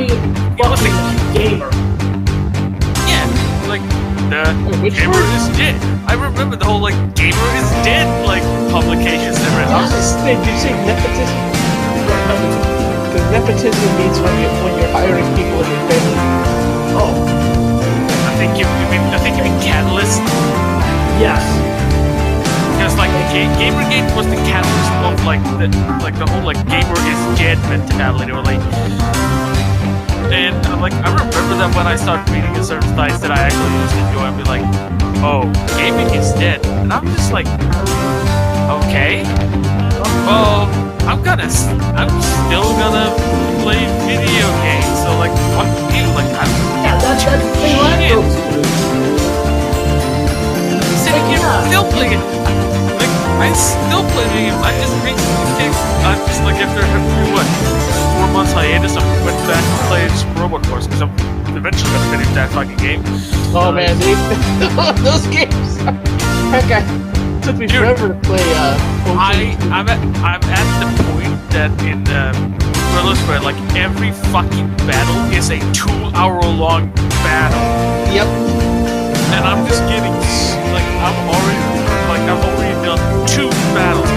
giant fucking gamer. Yeah, like the gamer is dead. I remember the whole like gamer is dead like publications and everything. Did you say nepotism? Because nepotism means when you're hiring people in your family. Oh, I think you mean catalyst. yes. Because like Gamergate was the catalyst of like the whole like gamer is dead mentality, or like. And I remember that when I started reading a certain sites that I actually used to enjoy, I'd be like, oh, gaming is dead. And I'm just like, okay. Well, I'm still gonna play video games, so like, fuck you, like, That's the thing I go to. Sitting here still playing, like, I still play video games, I just recently after what? 4 months hiatus, I went back to play Super Robot Wars because I'm eventually gonna finish that fucking game. Oh man, those games! Heck, it took me forever to play. I'm at the point that in Guerrilla Square, like every fucking battle is a 2-hour-long battle. Yep. And I'm just getting like I've already done 2 battles. I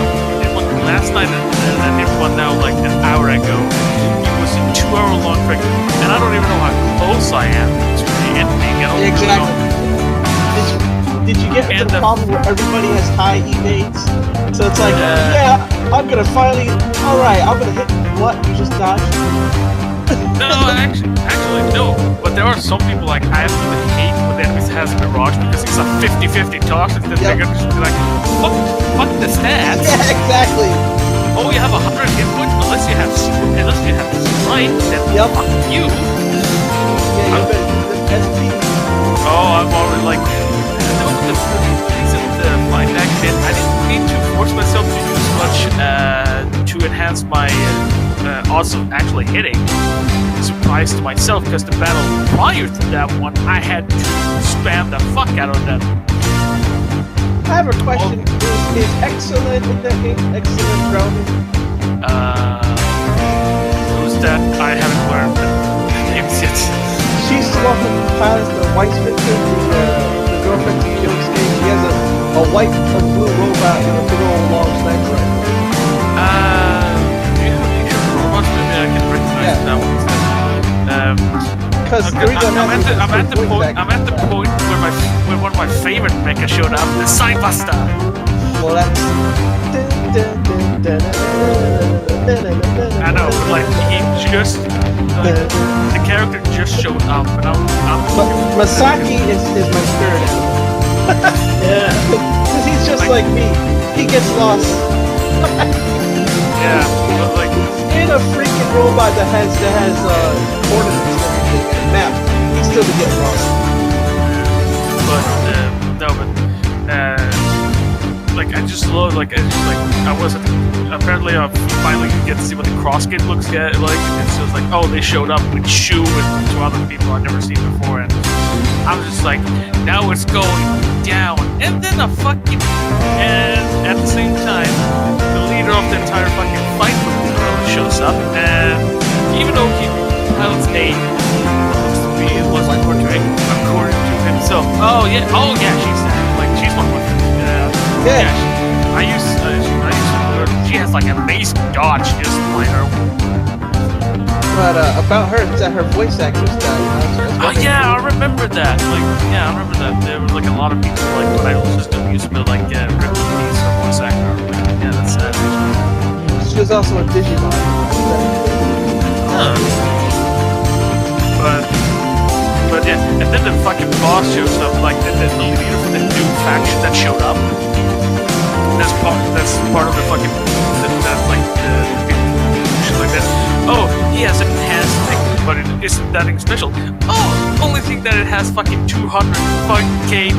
did one last night and I did one now like an hour ago. It was a 2-hour-long thing, and I don't even know how close I am to the ending. Exactly. Did you get into the problem where everybody has high evades? So it's like, yeah, I'm gonna finally. All right, I'm gonna hit what you just dodged. No, actually no. But there are some people like I absolutely hate when the enemies has a Mirage because it's a 50-50 toss. And then they're gonna just be like, fuck the stats. Yeah, exactly. Oh, you have 100 hit points unless you have strike. Then fuck you. Yeah, you better use the SP. Oh, I'm already like. No, the reason to find that kid, I didn't need to force myself to use much to enhance my odds of actually hitting. Surprised to myself because the battle prior to that one, I had to spam the fuck out of them. I have a question. Is excellent in that game? Excellent grounding? Who's that? I haven't learned the names yet. She's the one who has the white picture, the girlfriend to kill stage. She has a white and blue robot and a big old long sniper rifle. Do you have picture of robots? Maybe I can recognize that one instead. Because I'm at the point where one of my favorite mechas showed up, the Cybuster. Well, that's. I know, but like he just the character just showed up, and But Masaki is my spirit animal. Yeah, because he's just like me. He gets lost. Yeah, but like in a freaking robot that has coordinates and everything and a map, he's still to get lost. Like I just love apparently I finally get to see what the cross-kit looks like. It's just like, oh, they showed up with Shu and 2 other people I've never seen before, and I'm just like, now it's going down. And then and at the same time, the leader of the entire fucking fight shows up, and even though he pilots a looks to be according to himself. Oh yeah, she's one of my. Yeah, she has like amazing dodge, just like her. But about her, it's that her voice actress died. Oh yeah, I remember that. I remember that. There was like a lot of people like when I was just used to like rip the piece of voice actor. Yeah, that's sad. She was also a Digimon. But yeah, and then the fucking boss shows up, like the leader from the new faction that showed up. That's part of the fucking that's like the shit like that. Oh, he has an enhanced thing, but it isn't that special. Oh, only thing that it has fucking 200k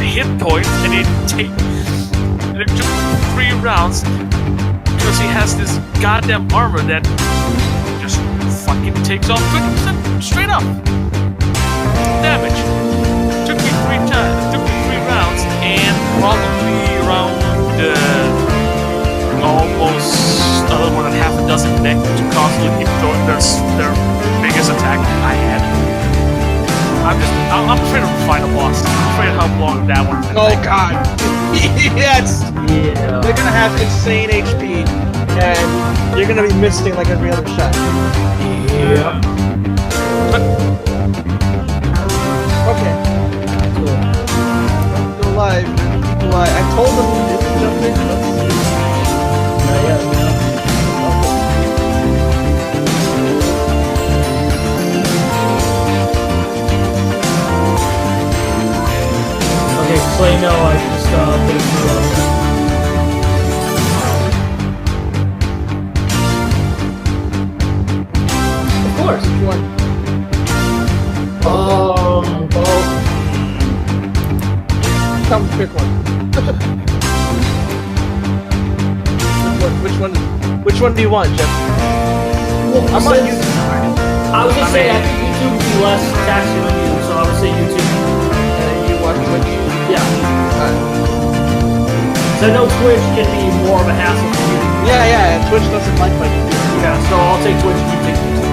hit points, and it took 3 rounds because he has this goddamn armor that just fucking takes off 20% straight up damage. Took me 3 rounds, and probably around almost a little more than half a dozen mech to constantly keep throwing their biggest attack Oh god. Yes. Yeah. They're gonna have insane HP, and you're gonna be missing like every other shot. Yeah. Okay. Go live. I told them to jump in. Let's see. Okay, just so you know, I just put it through. Of course. Which one? Come pick one. Which one do you want, Jeff? Well, I'm on YouTube. I was just saying, I think YouTube would be less taxing on you, so I would say YouTube. You watch what you... Yeah. So I know Twitch can be more of a hassle for you. Yeah, and Twitch doesn't like my computer. Yeah, so I'll take Twitch and you take YouTube.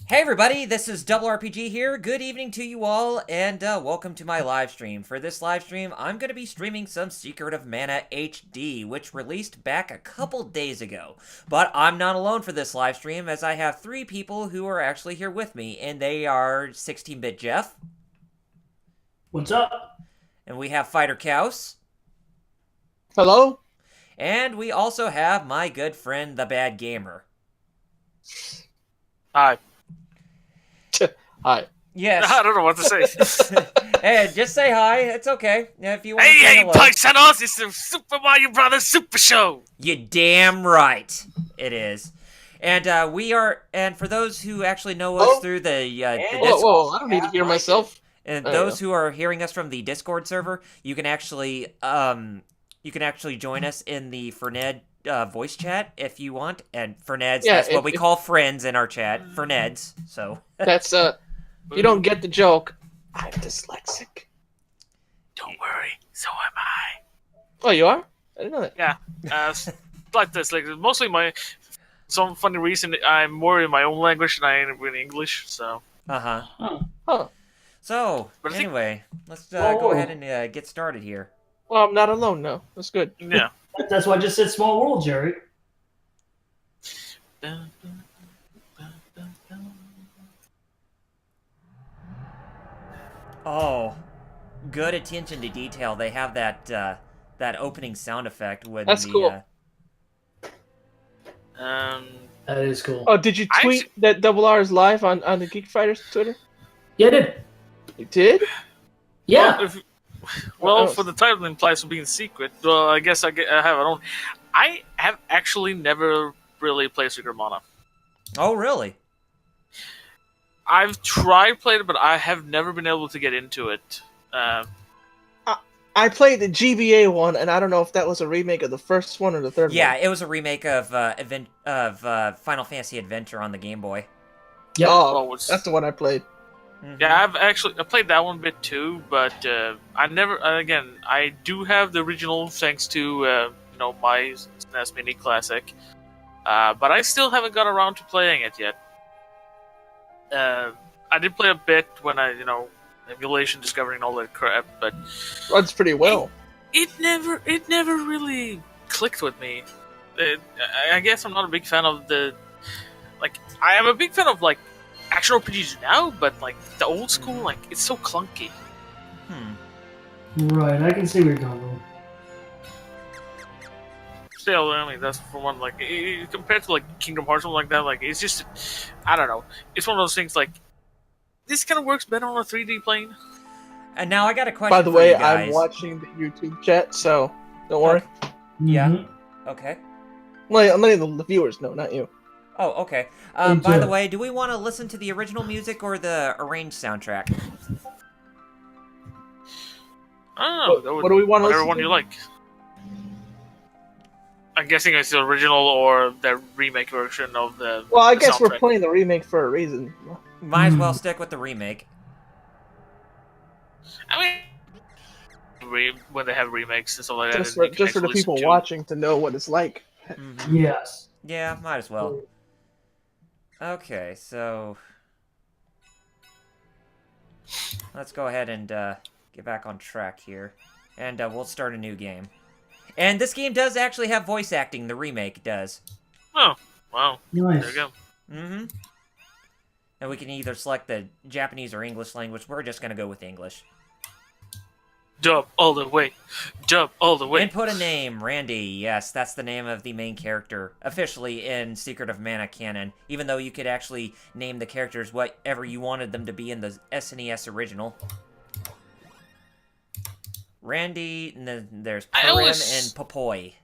Hey everybody, this is Double RPG here. Good evening to you all, and welcome to my live stream. For this live stream, I'm going to be streaming some Secret of Mana HD, which released back a couple days ago. But I'm not alone for this live stream, as I have 3 people who are actually here with me, and they are 16-Bit Jeff. What's up? And we have Fighter Cows. Hello? And we also have my good friend, the Bad Gamer. Hi. Hi. Yes. I don't know what to say. Hey, just say hi. It's okay. If you want to say Hey, hello. Paisanos! It's the Super Mario Brothers Super Show! You damn right it is. And we are, and for those who actually know us through the Whoa, I don't need to hear myself. and those who are hearing us from the Discord server, you can actually join us in the Ferned voice chat if you want. And Ferneds, that's what we call friends in our chat. Ferneds. So that's you don't get the joke. I'm dyslexic. Don't worry, so am I. Oh, you are? I didn't know that. Yeah, like this. Like mostly some funny reason I'm more in my own language than I am in English. So. Huh. So But anyway, let's go ahead and get started here. Well, I'm not alone now. That's good. Yeah. That's why I just said small world, Jerry. Oh, good attention to detail. They have that that opening sound effect when That's cool. That is cool. Oh, did you tweet that Double R is live on the Geek Fighters Twitter? Yeah, I did. You did? Yeah. Well, for the title implies for being secret. Well, I guess I have it on. I have actually never really played Secret of Mana. Oh, really? I've tried playing it, but I have never been able to get into it. I played the GBA one, and I don't know if that was a remake of the first one or the third one. Yeah, it was a remake of Final Fantasy Adventure on the Game Boy. Yep. Oh, that's the one I played. Mm-hmm. Yeah, I played that one a bit too, but I never. Again, I do have the original thanks to my SNES Mini Classic, but I still haven't got around to playing it yet. I did play a bit when I emulation, discovering all that crap, but Runs pretty well. It never really clicked with me. I guess I'm not a big fan of I am a big fan of action RPGs now, but the old school, it's so clunky. Right, I can see where you're going with. Still, I mean, that's for one. Compared to Kingdom Hearts or something like that, it's just, I don't know. It's one of those things this kind of works better on a 3D plane. And now I got a question. By the for way, you guys. I'm watching the YouTube chat, so don't worry. Yeah. Okay. I'm letting the viewers know, not you. Oh, okay. By the way, do we want to listen to the original music or the arranged soundtrack? I don't know. What do we want to whatever listen one to? you like. I'm guessing it's the original or the remake version of the. Well, I the guess we're soundtrack. playing the remake for a reason. Might as well stick with the remake. I mean, when they have remakes and stuff like that, Just for the people watching to know what it's like. Mm-hmm. Yes. Yeah, might as well. Okay, so Let's go ahead and get back on track here. And we'll start a new game. And this game does actually have voice acting, the remake does. Oh, wow. Nice. There you go. Mm-hmm. And we can either select the Japanese or English language. We're just going to go with English. Dub all the way. Dub all the way. Input a name, Randy. Yes, that's the name of the main character, officially in Secret of Mana canon, even though you could actually name the characters whatever you wanted them to be in the SNES original. Randy, and then there's Purim and Popoi.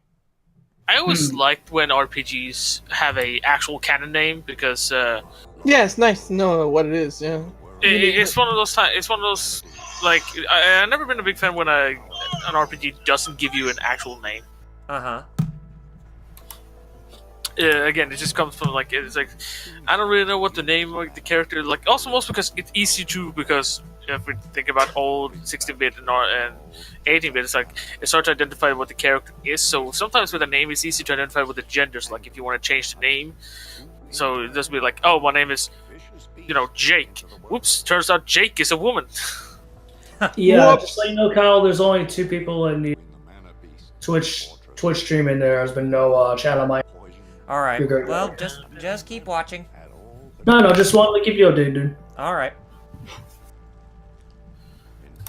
I always liked when RPGs have a actual canon name because Yeah, it's nice to know what it is. Yeah. it's one of those times. It's one of those like I've never been a big fan when an RPG doesn't give you an actual name. Uh-huh. Again, it just comes from like it's like I don't really know what the name of the character like. Also, most because it's easy to because if we think about old 16-bit and 18-bit, it's like it's hard to identify what the character is. So sometimes with a name, it's easy to identify with the genders. Like if you want to change the name, so it just be like, oh, my name is, Jake. Whoops! Turns out Jake is a woman. Yeah, Whoops. just so you know, Kyle, there's only 2 people in the Twitch stream in there. There's been no chat on my. All right. You're good. Well, just keep watching. No, just wanted to keep you updated, dude. All right.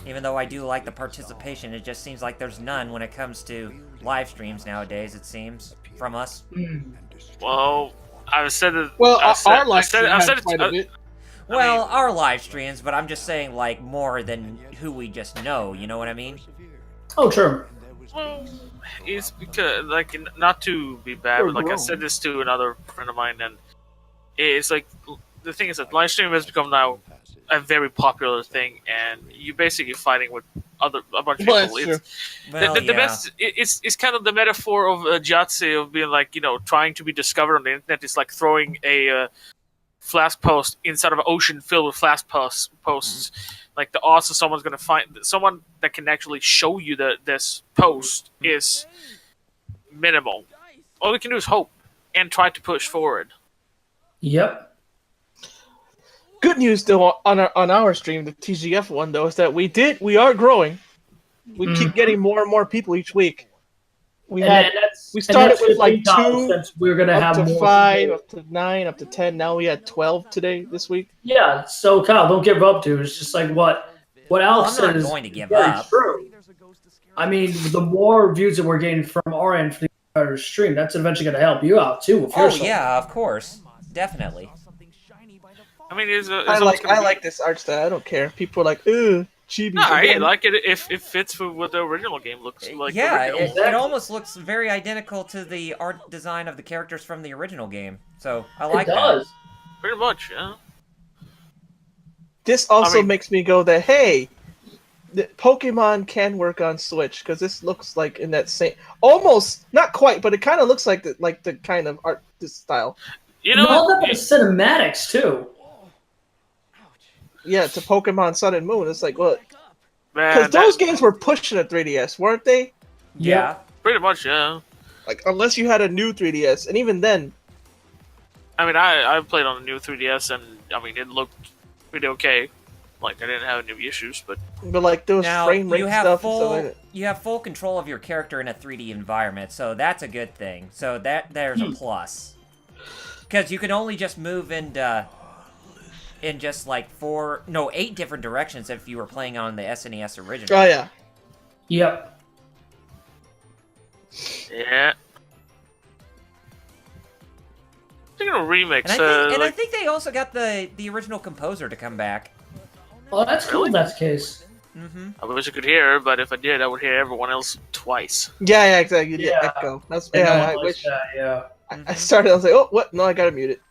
Even though I do like the participation, it just seems like there's none when it comes to live streams nowadays, it seems, from us. Well, I've said it. Well, I've said, our live I've said, stream I've had said quite a bit. Well, our live streams, but I'm just saying, like, more than who we just know, you know what I mean? Oh, sure. Well, it's because, like, not to be bad, but like I said this to another friend of mine, and it's like the thing is that live stream has become now a very popular thing, and you're basically fighting with a bunch of Well, people. sure. Well, The yeah. best, it's kind of the metaphor of Jatsi of being like, trying to be discovered on the internet. It's like throwing a flask post inside of an ocean filled with flask posts. Like the odds of someone's going to find someone that can actually show you this post is minimal. All you can do is hope and try to push forward. Yep. Good news though on our stream, the TGF one though, is that we are growing. We keep getting more and more people each week. We started with like 2, Since we're gonna up have to more 5, people. up to 9, up to 10. Now we had 12 this week. Yeah. So Kyle, don't give up, dude. It's just like what Alex I'm not said is going to give very up. true. I mean, the more views that we're getting from our end for the entire stream, that's eventually going to help you out too. If you're Oh, yeah, of course. Definitely. I mean, it's I like this art style. I don't care. People are like, ugh, chibi. No, I like it if it fits with what the original game looks like. Yeah, the original. it almost looks very identical to the art design of the characters from the original game. So, I like it does. Pretty much, yeah. This also I mean- makes me go that, hey, the Pokemon can work on Switch, because this looks like in that same, almost, not quite, but it kind of looks like the kind of art this style. You know, All the cinematics too. Yeah, to Pokemon Sun and Moon. It's like, well, man, because those games were pushing a 3DS, weren't they? Yeah. pretty much, yeah. Like, unless you had a new 3DS, and even then, I mean, I played on a new 3DS, and I mean, it looked pretty okay. Like, I didn't have any issues, but like those Now, frame rate you have stuff and stuff like that. you have full control of your character in a 3D environment, so that's a good thing. So there's a plus. Because you can only just move in just like 8 different directions if you were playing on the SNES original. Oh yeah. Yep. yeah. Speaking of remakes, And I think they also got the original composer to come back. Oh, that's cool. If that's the case. Mm-hmm. I wish I could hear her, but if I did, I would hear everyone else twice. Yeah, exactly. Yeah. Echo. That's And no yeah. one I likes wish. that, yeah. I started. I was like, oh, what? No, I gotta mute it.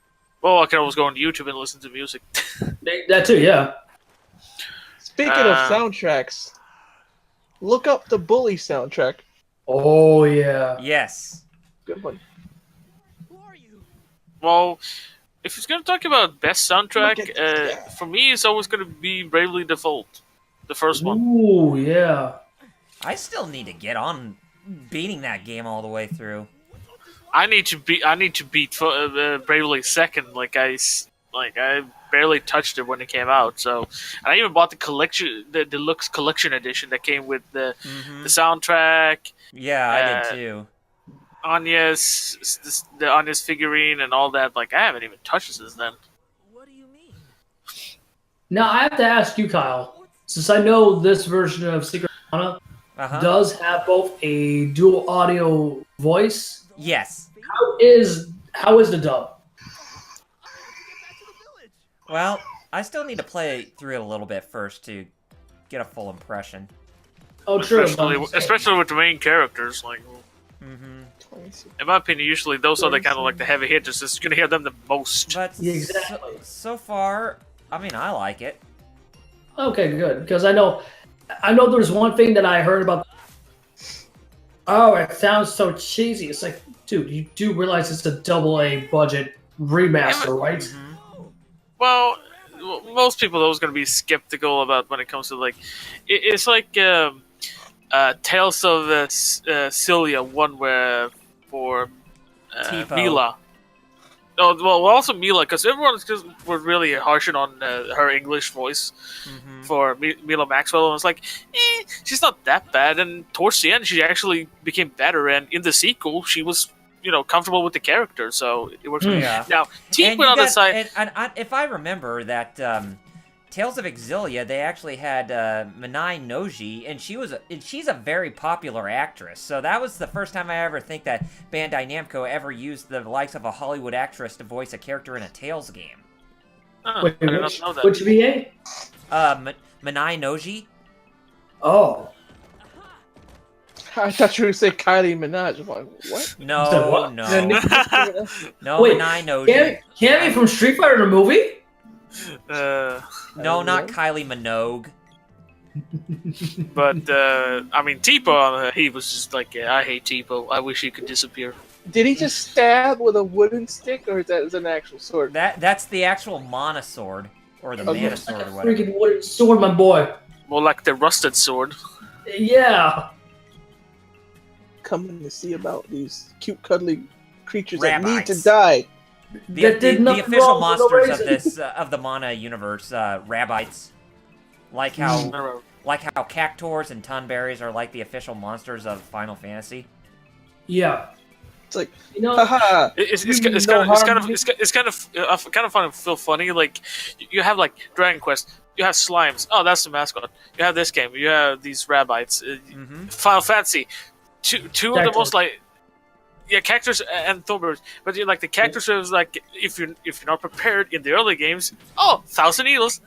Well, I can always go on YouTube and listen to music. That too, yeah. Speaking of soundtracks, look up the Bully soundtrack. Oh yeah. Yes. Good one. Well, if it's going to talk about best soundtrack, Look at this guy. for me, it's always going to be Bravely Default, the first one. Ooh yeah. I still need to get on beating that game all the way through. I need to beat Bravely second. I barely touched it when it came out. So, and I even bought the collection, the deluxe collection edition that came with the soundtrack. Yeah, I did too. The Anya's figurine and all that. Like, I haven't even touched it since then. What do you mean? Now I have to ask you, Kyle, since I know this version of Secret of Mana does have both a dual audio voice. Yes. How is the dub? Well, I still need to play through it a little bit first to get a full impression. Oh, true. Especially with the main characters, like. In my opinion, usually those are the kind of like the heavy hitters. Just gonna hear them the most. But so far, I mean, I like it. Okay, good. Because I know there's one thing that I heard about. Oh, it sounds so cheesy. It's like, dude, you do realize it's a AA budget remaster, right? Well, most people are always going to be skeptical about when it comes to like, it's like Tales of Cilia one where for Mila. No, well, also Mila, because everyone was really harshing on her English voice for Mila Maxwell, and it's like, she's not that bad. And towards the end, she actually became better, and in the sequel, she was, comfortable with the character, so it works. Yeah. Now, Team on the side, and if I remember that Tales of Exilia, they actually had Minai Noji, and she's a very popular actress. So that was the first time I ever think that Bandai Namco ever used the likes of a Hollywood actress to voice a character in a Tales game. Wait, I did not know that. Which VA? Minai Noji. Oh. I thought you were say Kylie Minaj. I'm like, what? No, what? no. No, Wait, Minai Noji. Cammy from Street Fighter the movie? No, not Kylie Minogue. But, I mean, Tipo, he was just like, yeah, I hate Tipo. I wish he could disappear. Did he just stab with a wooden stick, or is that an actual sword? That's the actual Mana sword, or the Mana sword, or whatever. Freaking wooden sword, my boy. More like the rusted sword. Yeah. Coming to see about these cute, cuddly creatures Rabites. that need to die. The official monsters of the Mana universe, Rabites. Like how Cactuars and Tunberries are like the official monsters of Final Fantasy. Yeah. It's like, haha. It's kind of fun and feel funny. Like you have like Dragon Quest, you have slimes. Oh, that's the mascot. You have this game. You have these Rabites. Final Fantasy. Two of the most like. Yeah, Cactus and Thornberries. But like the Cactus was like, if you're not prepared in the early games, 1,000 needles,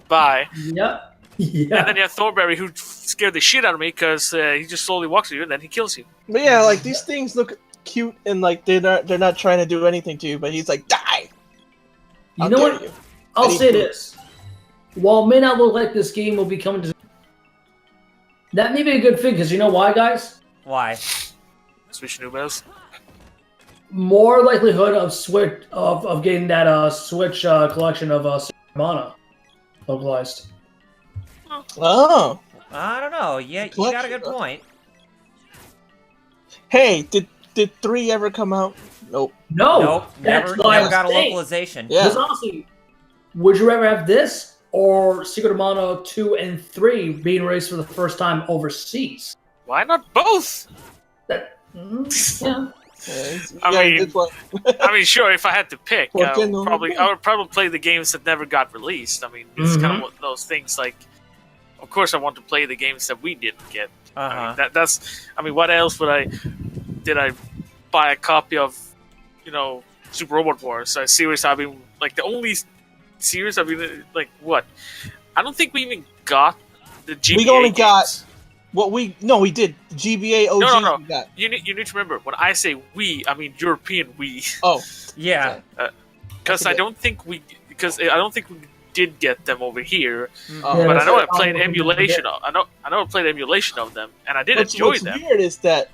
bye. Yeah. And then you have Thornberry, who scared the shit out of me because he just slowly walks to you and then he kills you. But yeah, like these things look cute and like they're not trying to do anything to you, but he's like, die. You know what? I'll say this: while it may not look like this game will be coming to, that may be a good thing, because you know why, guys? Why? Switch Nubes. More likelihood of of getting that Switch collection of Mana localized. Oh. I don't know. Yeah, you got a good point. Hey, did 3 ever come out? Nope. Nope. Never got a localization. Yeah. Because honestly, would you rather have this or Secret of Mana 2 and 3 being released for the first time overseas? Why not both? Yeah. I mean, sure. If I had to pick, I would probably play the games that never got released. I mean, it's kind of one of those things. Like, of course, I want to play the games that we didn't get. I mean, that's. I mean, what else did I buy a copy of? Super Robot Wars, a series I've been like the only series I've been like. What? I don't think we even got the GBA. We only games. got. We did. The GBA OG. No. We got. You need to remember, when I say we, I mean European we. Oh. Yeah. Because I don't think we did get them over here. Oh. But I know I played emulation. I know I played emulation of them, and I did enjoy them. What's weird is that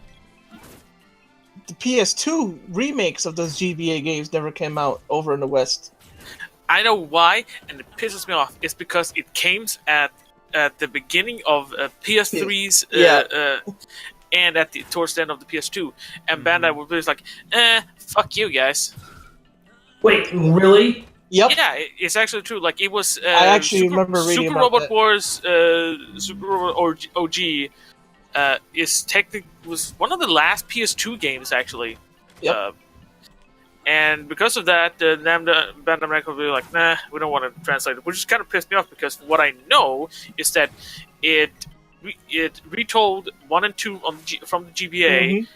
the PS2 remakes of those GBA games never came out over in the West. I know why, and it pisses me off. It's because it came at the beginning of PS3's and towards the end of the PS2, and Bandai was like, fuck you guys. Wait, really? Yep. Yeah, it's actually true. Like it was. I actually remember reading Super about Robot that. Wars. Super Robot OG was one of the last PS2 games actually. Yep. And because of that, Bandai Namco will be like, nah, we don't want to translate it, which just kind of pissed me off because what I know is that it retold 1 and 2 from the GBA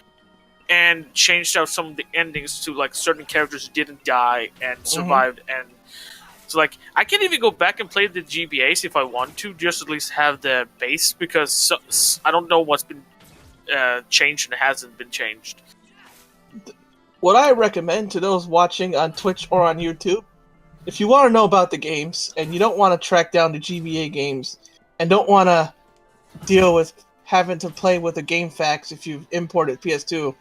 and changed out some of the endings to like certain characters who didn't die and survived, and so like I can't even go back and play the GBAs if I want to, just at least have the base because I don't know what's been changed and hasn't been changed. What I recommend to those watching on Twitch or on YouTube, if you want to know about the games and you don't want to track down the GBA games and don't want to deal with having to play with the game facts if you've imported PS2,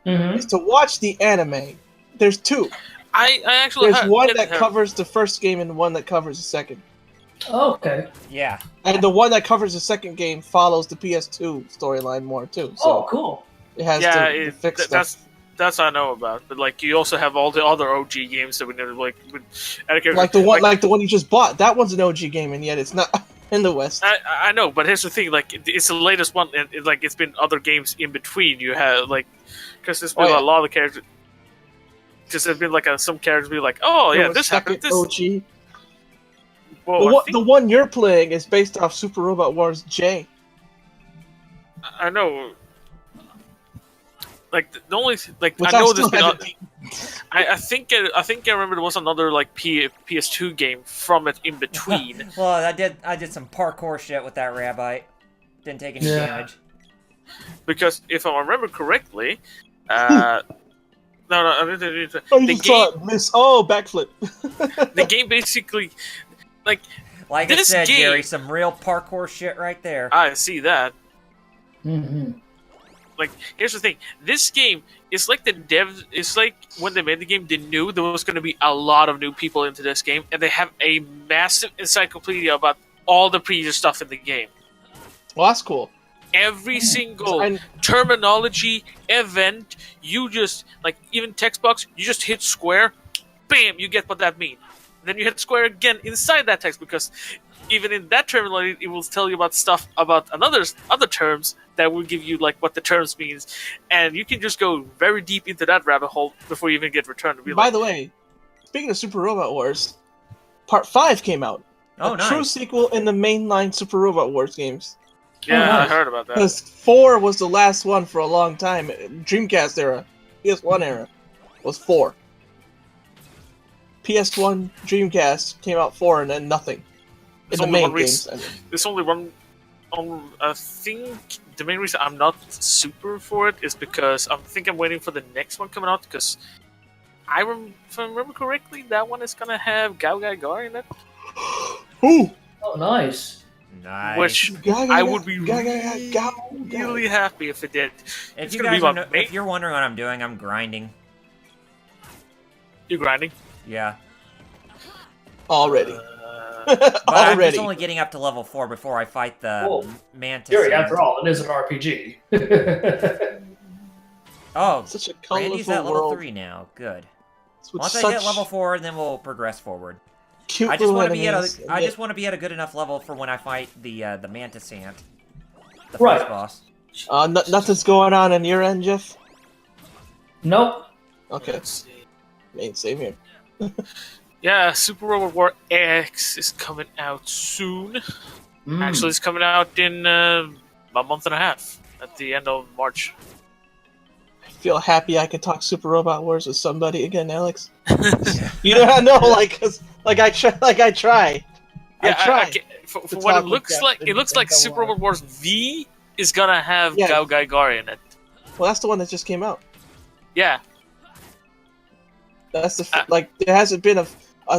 is to watch the anime. There's 2. I actually There's one that covers the first game and one that covers the second. Oh, okay. Yeah. And the one that covers the second game follows the PS2 storyline more too. So cool. it has to fix stuff. That's what I know about. But like you also have all the other OG games that we never like like the one you just bought. That one's an OG game and yet it's not in the West. I know, but here's the thing: like it's the latest one, and like it's been other games in between. You have like because there's been a lot of characters. Because there's been like some characters be like, oh yeah, this happened. This OG. Well, the one you're playing is based off Super Robot Wars J. I know. Like the only like which I know still there's been. I think I remember there was another like PS2 game from it in between. Well, I did some parkour shit with that Rabbite. Didn't take any damage. Because if I remember correctly, no, the game miss. Oh, backflip. The game basically, like I said, Gary, some real parkour shit right there. I see that. Mm-hmm. Like, here's the thing. This game is like the devs. It's like when they made the game, they knew there was going to be a lot of new people into this game, and they have a massive encyclopedia about all the previous stuff in the game. Well, that's cool. Every single terminology, event, you just, like, even text box, you just hit square, bam, you get what that means. Then you hit square again inside that text, because even in that terminology, it will tell you about stuff about other terms that will give you like what the terms means, and you can just go very deep into that rabbit hole before you even get returned. By the way, speaking of Super Robot Wars, Part 5 came out. Oh, nice. True sequel in the mainline Super Robot Wars games. Yeah, nice. I heard about that. Because 4 was the last one for a long time. Dreamcast era, PS1 era, was 4. PS1, Dreamcast came out 4 and then nothing. In the main games. There's only one. I think the main reason I'm not super for it is because I think I'm waiting for the next one coming out. Because if I remember correctly, that one is gonna have Gao Gar in it. Ooh! Oh, nice. Nice. Which I would be really happy if it did. If you guys if you're wondering what I'm doing, I'm grinding. You're grinding? Yeah. Already. But I'm just only getting up to level 4 before I fight the mantis. Gary, after all, it is an RPG. Oh, such a colorful Randy's at level world. 3 now. Good. Once I hit level 4, then we'll progress forward. Cute I just want to be at a good enough level for when I fight the mantis ant, the first boss. Nothing's going on your end, Jeff? Nope. Okay. Same here. Yeah, Super Robot War X is coming out soon. Actually, it's coming out in a month and a half, at the end of March. I feel happy I can talk Super Robot Wars with somebody again, Alex. You know, I try. Yeah, for what it looks like, it looks like Super Robot Wars V is gonna have Gao Gar in it. Well, that's the one that just came out. Yeah. That's the there hasn't been a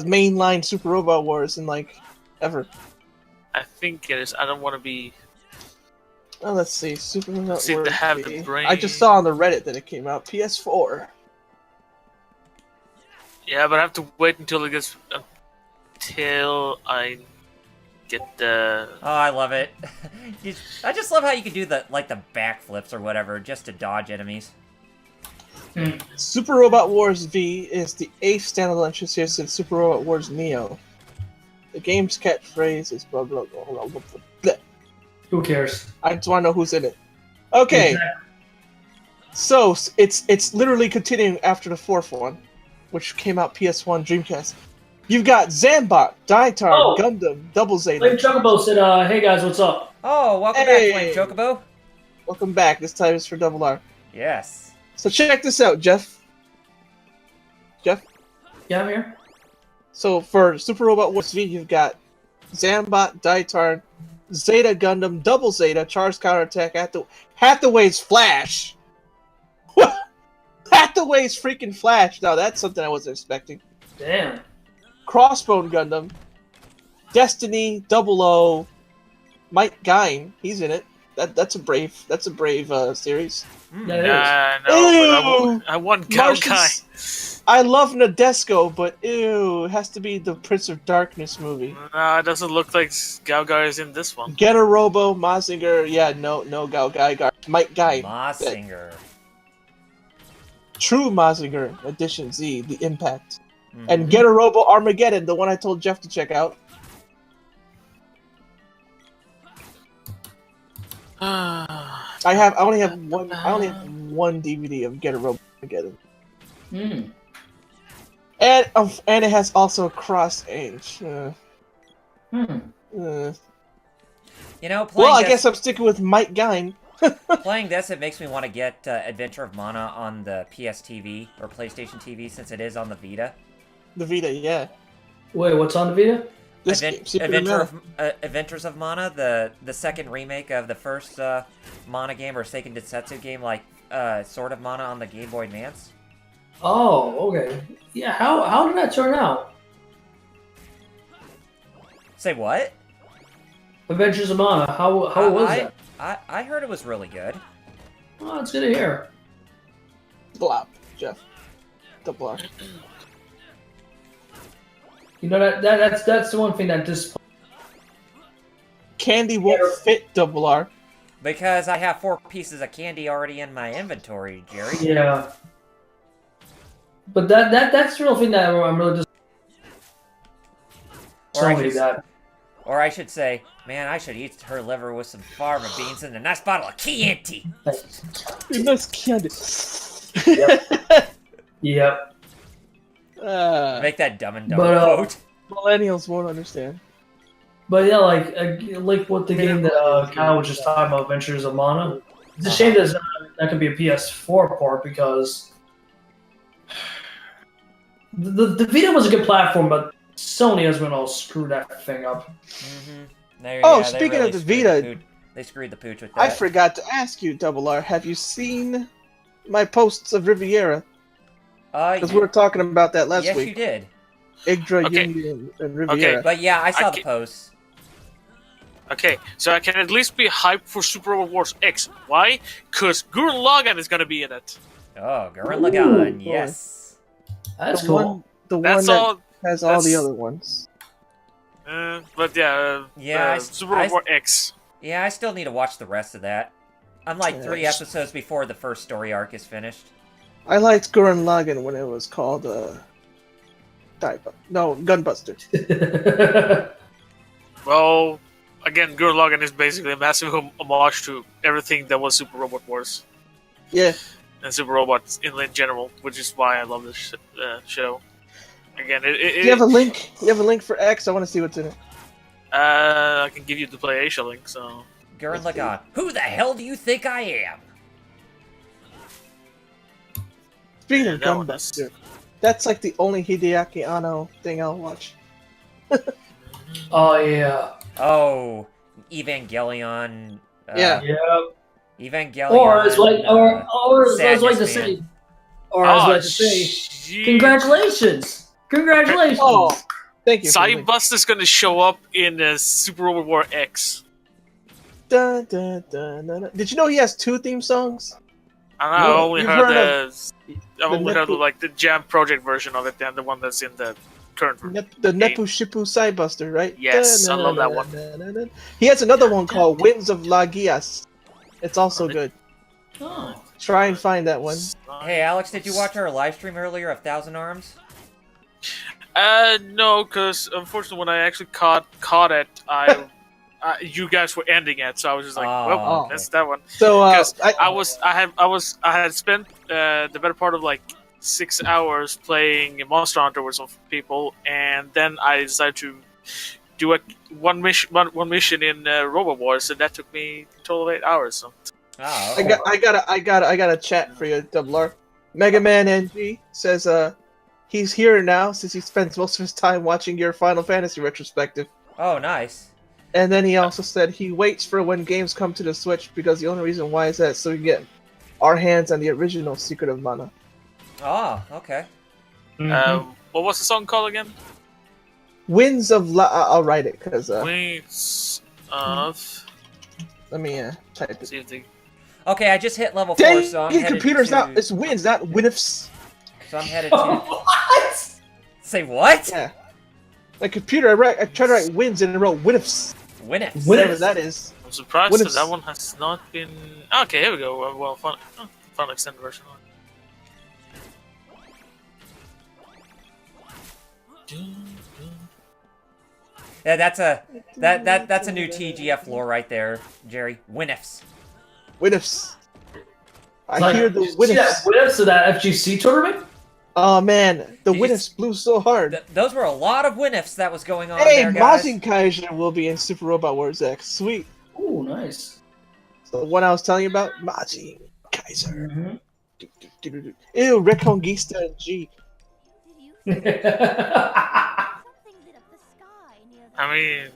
mainline Super Robot Wars in ever. I think it is. I don't want to be. Oh, let's see. Super Robot Wars. To have the brain. I just saw on the Reddit that it came out PS4. Yeah, but I have to wait until I get the. Oh, I love it. I just love how you can do the backflips or whatever just to dodge enemies. Super Robot Wars V is the 8th standalone entry series since Super Robot Wars Neo. The game's catchphrase is blah blah blah blah blah blah. Who cares? I just want to know who's in it. Okay. Exactly. So it's literally continuing after the 4th one, which came out PS1 Dreamcast. You've got Zambot, Dietar, Gundam, Double Zeta. Flame Chocobo said, "Hey guys, what's up?" Oh, welcome back, Flame Chocobo. Welcome back. This time it's for Double R. Yes. So check this out, Jeff. Jeff? Yeah, I'm here. So for Super Robot Wars V, you've got Zambot, Dietar, Zeta Gundam, Double Zeta, Charge Counterattack, Hathaway's Flash. Hathaway's freaking Flash. Now that's something I wasn't expecting. Damn. Crossbone Gundam, Destiny, 00, Mike Gine. He's in it. That's a brave series. That No, I want Gal Guy. I love Nadesco, but ew, it has to be the Prince of Darkness movie. No, it doesn't look like Gal Guy is in this one. Getter Robo, Mazinger, yeah, no Gal Guy, Mike Guy. Mazinger. True Mazinger, Edition Z, The Impact. And Getter Robo Armageddon, the one I told Jeff to check out. I only have one DVD of Getter Robo Armageddon. And it has also Cross Age. You know, I guess I'm sticking with Mike Gine. Playing this, it makes me want to get Adventure of Mana on the PS TV or PlayStation TV since it is on the Vita. The Vita, yeah. Wait, what's on the Vita? Adventures of Mana, the second remake of the first Mana game or Seiken Densetsu game, like Sword of Mana on the Game Boy Advance. Oh, okay. Yeah, how did that turn out? Say what? Adventures of Mana, how was that? I heard it was really good. Oh, it's good to hear. Blop, Jeff. The block. You know that's the one thing that just candy won't fit Double R. Because I have 4 pieces of candy already in my inventory, Jerry. Yeah. But that's the real thing that I'm really just Or I should say, man, I should eat her liver with some farmer beans and a nice bottle of Chianti. Nice candy. Yep. Make that Dumb and Dumber quote. Millennials won't understand. But yeah, like what the game that Kyle was just talking about, Adventures of Mana. It's a shame that could be a PS4 port because the Vita was a good platform, but Sony has been all screw that thing up. Speaking of the Vita, they screwed the pooch with that. I forgot to ask you, Double R, have you seen my posts of Riviera? Because we were talking about that last week. Yes, you did. Yggdra, Union, and Riviera. Okay. But yeah, I saw the posts. Okay, so I can at least be hyped for Super Robot Wars X. Why? Because Gurren Lagann is gonna be in it. Oh, Gurren Lagann, yes. That's cool. The one that has all the other ones. But yeah, Super Robot Wars X. Yeah, I still need to watch the rest of that. I'm like 3 episodes before the first story arc is finished. I liked Gurren Lagann when it was called Gunbuster. Well, again, Gurren Lagann is basically a massive homage to everything that was Super Robot Wars. Yeah. And Super Robots in general, which is why I love this show. Again, Do you have a link? You have a link for X? I want to see what's in it. I can give you the Play Asia link. So Gurren Lagann. Who the hell do you think I am? Speaking of Gunbuster, that's like the only Hideaki Anno thing I'll watch. Oh yeah. Oh, Evangelion. Yeah. Evangelion. Or as I like to say, congratulations! Congratulations! Oh, thank you. Cybust is going to show up in Super Robot War X. Dun, dun, dun, dun, dun. Did you know he has 2 theme songs? I only heard the Jam Project version of it, and the one that's in the current version. The Nepu Shippu Cybuster, right? Yes, I love that one. He has another one called Winds of Lagias. It's also good. Oh. Try and find that one. Hey, Alex, did you watch our live stream earlier of Thousand Arms? No, because unfortunately, when I actually caught it, you guys were ending it, so I was just like, well, okay. missed that one. So Because I had spent the better part of like 6 hours playing Monster Hunter with some people, and then I decided to do one mission in Robo Wars, and that took me a total of 8 hours. So. Oh, okay. I got a chat for you, Double R. Mega Man NG says he's here now since he spends most of his time watching your Final Fantasy retrospective. Oh, nice. And then he also said he waits for when games come to the Switch because the only reason why is that so we can get our hands on the original Secret of Mana. Oh, okay. What was the song called again? Winds of I'll write it because Winds of. let me type it. See if they. Okay, I just hit level 4, so I'm Dang, headed computer's to... not. It's winds, not winifs. So I'm headed to... What? Say what? Yeah. Like computer, I tried to write winds and it wrote winifs. Winifs. Whatever that is. I'm surprised that that one has not been. Okay, here we go. Well, fun extended version. Yeah, that's a new TGF lore right there, Jerry. Winifs. Winifs. I hear the Winifs. Yeah, winifs. Winifs of that FGC tournament? Oh man, the Did winifs blew so hard. Those were a lot of winifs that was going on Hey, there, guys. Mazin Kaiser will be in Super Robot Wars X. Sweet. Ooh, nice. So the one I was telling you about, Mazin Kaiser. Mm-hmm. Ew, Reconquista and G. I mean,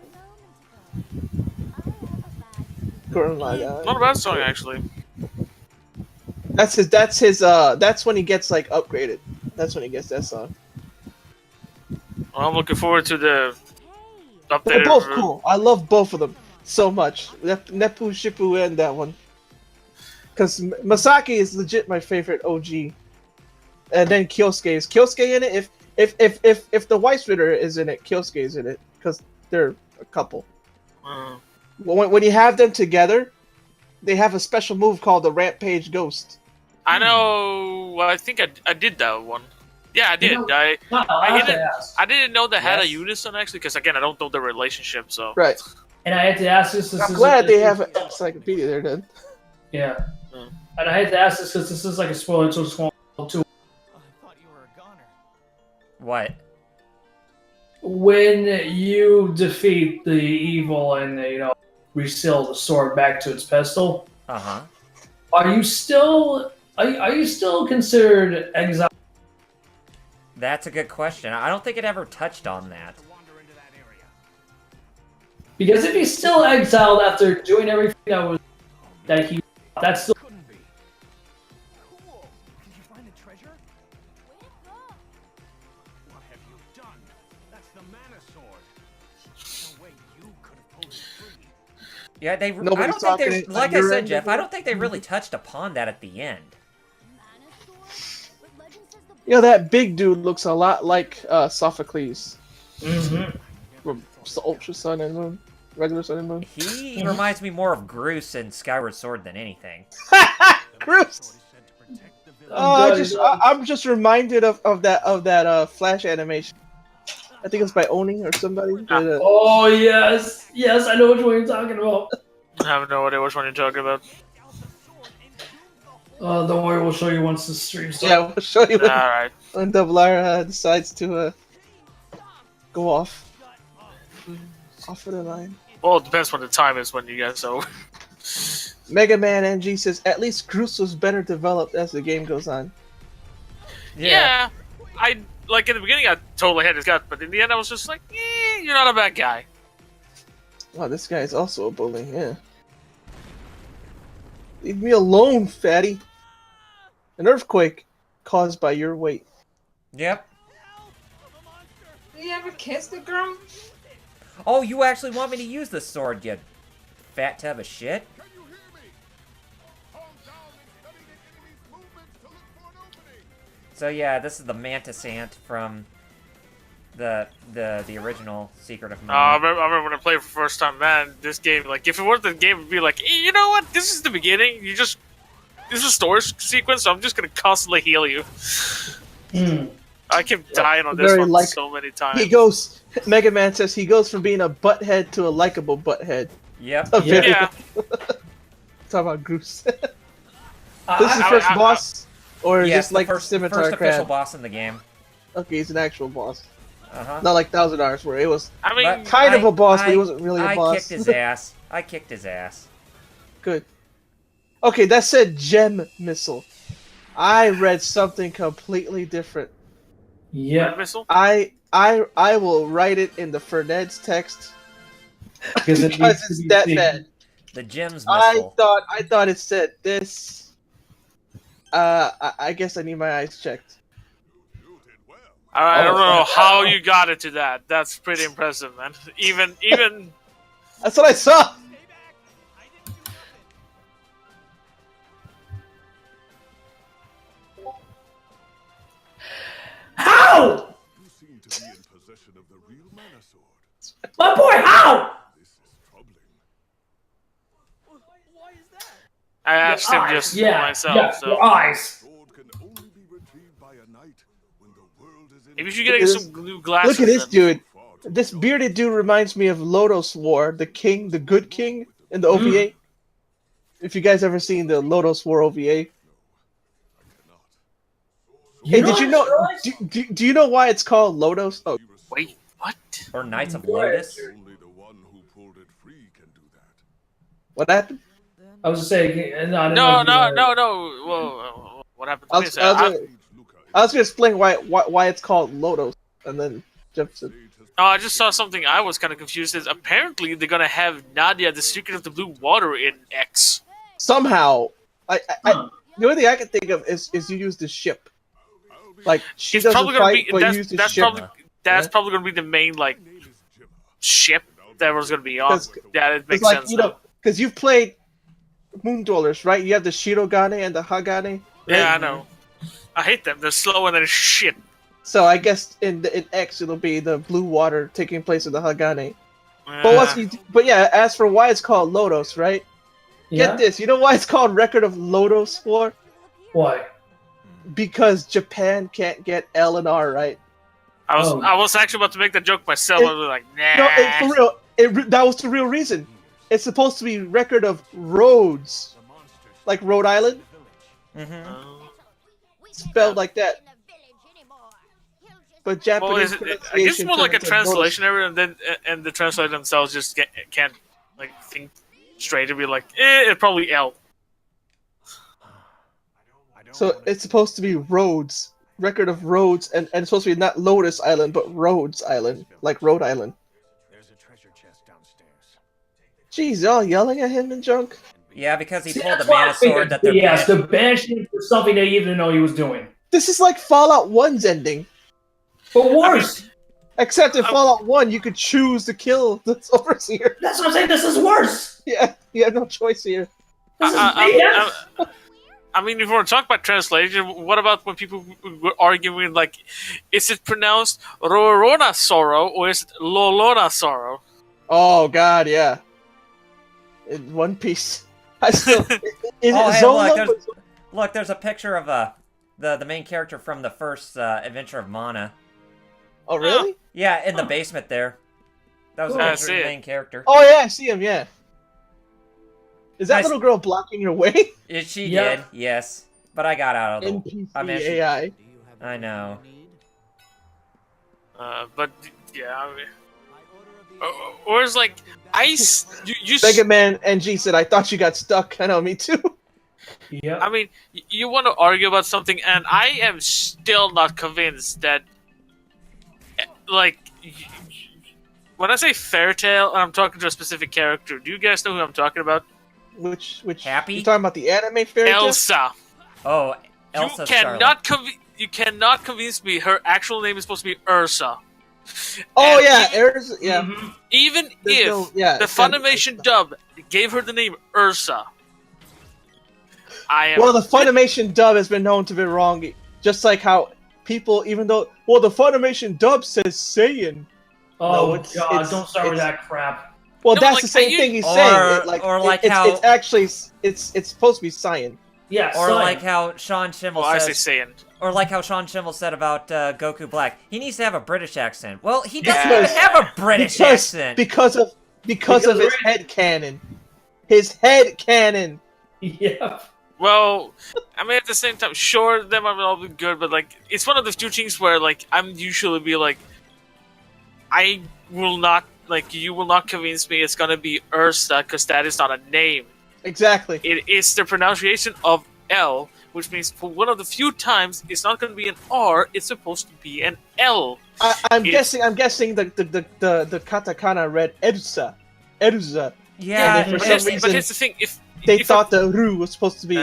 Not not a bad song actually. That's that's when he gets like upgraded. That's when he gets that song. Well, I'm looking forward to the They're updated. both cool. I love both of them so much. Nepu, Shippu, and that one. Because Masaki is legit my favorite OG. And then Kyosuke is in it. If the Weiss Ritter is in it, Kyosuke is in it because they're a couple. When you have them together, they have a special move called the Rampage Ghost. I know. Well, I think I did that one. Yeah, I did. You know, I didn't know they had a unison actually, because again, I don't know the relationship. So Right. And I had to ask this. I'm glad they have an encyclopedia there then. Yeah. And I had to ask this because this is like a spoiler to Squall 2. What? When you defeat the evil and reseal the sword back to its pedestal, are you still considered exiled? That's a good question. I don't think it ever touched on that. Because if he's still exiled after doing everything that's still. Yeah, I don't think they, like I said, Jeff, I don't think they really touched upon that at the end. You know, that big dude looks a lot like Sophocles. From Ultra Sun and Moon. Regular Sun and Moon. He reminds me more of Groose in Skyward Sword than anything. Groose! I'm just reminded of that Flash animation. I think it was by Oni or somebody. Oh yes, I know which one you're talking about. I have no idea which one you're talking about. Don't worry, we'll show you once the stream starts. Yeah, we'll show you Alright. when Double R decides to go off of the line. Well, it depends when the time is when you guys are. Mega Man NG says at least Groose was better developed as the game goes on. Yeah, I like in the beginning I totally had his gut, but in the end I was just like, you're not a bad guy. Wow, this guy is also a bully. Yeah. Leave me alone, fatty. An earthquake caused by your weight. Yep. You ever kissed a girl? Oh, you actually want me to use the sword, you fat tub of shit? So yeah, this is the Mantis Ant from the original Secret of Mana. I remember when I played for the first time, man, this game, like, if it weren't the game, it would be like, you know what, this is the beginning, you just this is a storage sequence, so I'm just gonna constantly heal you. I keep dying on this one so many times. He goes. Mega Man says he goes from being a butthead to a likable butthead. Yep. Yeah. Talk about Goose. This is the first boss, or yes, just like the first Scimitar official Crab? boss in the game. Okay, he's an actual boss. Uh-huh. Not like Thousand Hours, where it was I kind of a boss, but he wasn't really a boss. I kicked his ass. I kicked his ass. Good. Okay, that said Gem Missile. I read something completely different. Yeah. Missile? I will write it in the Fernand's text because it's that bad. The Gems Missile. I thought it said this. I guess I need my eyes checked. I don't know how you got it to that. That's pretty impressive, man. Even That's what I saw. How? You seem to be in possession of the real mana sword. My boy, how? This is troubling. I asked him just myself. So your eyes. Sword can only be retrieved by a knight when the world is in. maybe you should get some new glasses. Look at this then. dude. This bearded dude reminds me of Lodos War, the king, the good king in the OVA. If you guys ever seen the Lodos War OVA. Hey, did you know? Do you know why it's called Lodos? Oh, Wait, what? Or Knights of Lotus. Only the one who pulled it free can do that. what happened? I was just saying. No. Whoa. What happened to I me? was gonna explain why it's called Lodos, and then Jefferson. Oh, I just saw something I was kind of confused. Is apparently they're gonna have Nadia, the Secret of the Blue Water, in X. Somehow, the only thing I can think of is you use the ship. Like she It's doesn't probably gonna fight, be but you use the ship. probably gonna be the main like ship that everyone's gonna be on. 'Cause- Yeah, it makes like, sense. you know, because you've played Moon Dwellers, right? You have the Shirogane and the Hagane. Yeah, right? I know. I hate them. They're slower than shit. So I guess in X it'll be the blue water taking place with the Hagane. But yeah, as for why it's called Lodos, right? Get this. You know why it's called Record of Lodos War? Why? Because Japan can't get L and R right. I was actually about to make that joke myself. I was like, nah. No, for real. That was the real reason. It's supposed to be Record of Roads, like Rhode Island, spelled like that. But Japanese I guess pronunciation it's more like a turns into translation error, and the translator themselves just can't like think straight and be like, it's probably L. So it's supposed to be Rhodes, Record of Rhodes, and it's supposed to be not Lotus Island, but Rhodes Island, like Rhode Island. There's a treasure chest downstairs. Jeez, y'all yelling at him and junk? Yeah, because he pulled the mana sword that they're Yes, the banishing for something they didn't know he was doing. This is like Fallout 1's ending. But worse. Except in Fallout 1, you could choose to kill the overseer. That's what I'm saying. This is worse. Yeah, you have no choice here. This is BS. I mean, if we want to talk about translation, what about when people were arguing, like, is it pronounced Rorona Sorrow or is it Lolona Sorrow? Oh, God, yeah. In One Piece. I still... Look, there's a picture of the main character from the first Adventure of Mana. Oh, really? Yeah, in the basement there. That was a picture of the main character. Oh, yeah, I see him, yeah. Is that little girl blocking your way? She did, yes. But I got out of the NPC AI. I know. But, yeah, I mean... Or it's like, you Mega Man NG said, I thought you got stuck. I know, me too. Yeah. I mean, you want to argue about something, and I am still not convinced that, like, when I say fairy tale, and I'm talking to a specific character, do you guys know who I'm talking about? Which Happy? You talking about the anime fairy tale? Elsa. Oh, Elsa. You cannot convince me her actual name is supposed to be Ursa. Oh, yeah, Ursa, yeah. Mm-hmm. Even There's if the Funimation dub gave her the name Ursa, Well, the Funimation dub has been known to be wrong, just like how people, even though... Well, the Funimation dub says Saiyan. Oh, God, don't start with that crap. Well, that's the same thing he's saying. It's supposed to be Cyan. Yeah, Or Saiyan. like how Sean Schimmel Well, I says, say Saiyan. or like how Sean Schimmel said about Goku Black. He needs to have a British accent. Well, he doesn't Yeah. even have a British accent. Because of his head cannon. His head cannon. Yeah. Well, I mean, at the same time, sure, them have all been good, but like, it's one of the few things where like I'm usually be like, I will not like you will not convince me it's gonna be Ursa because that is not a name. Exactly. It is the pronunciation of L, which means for one of the few times it's not gonna be an R. It's supposed to be an L. I'm guessing the katakana read Ersa. Yeah, for but, some reason, but here's the thing: if they thought the Ru was supposed to be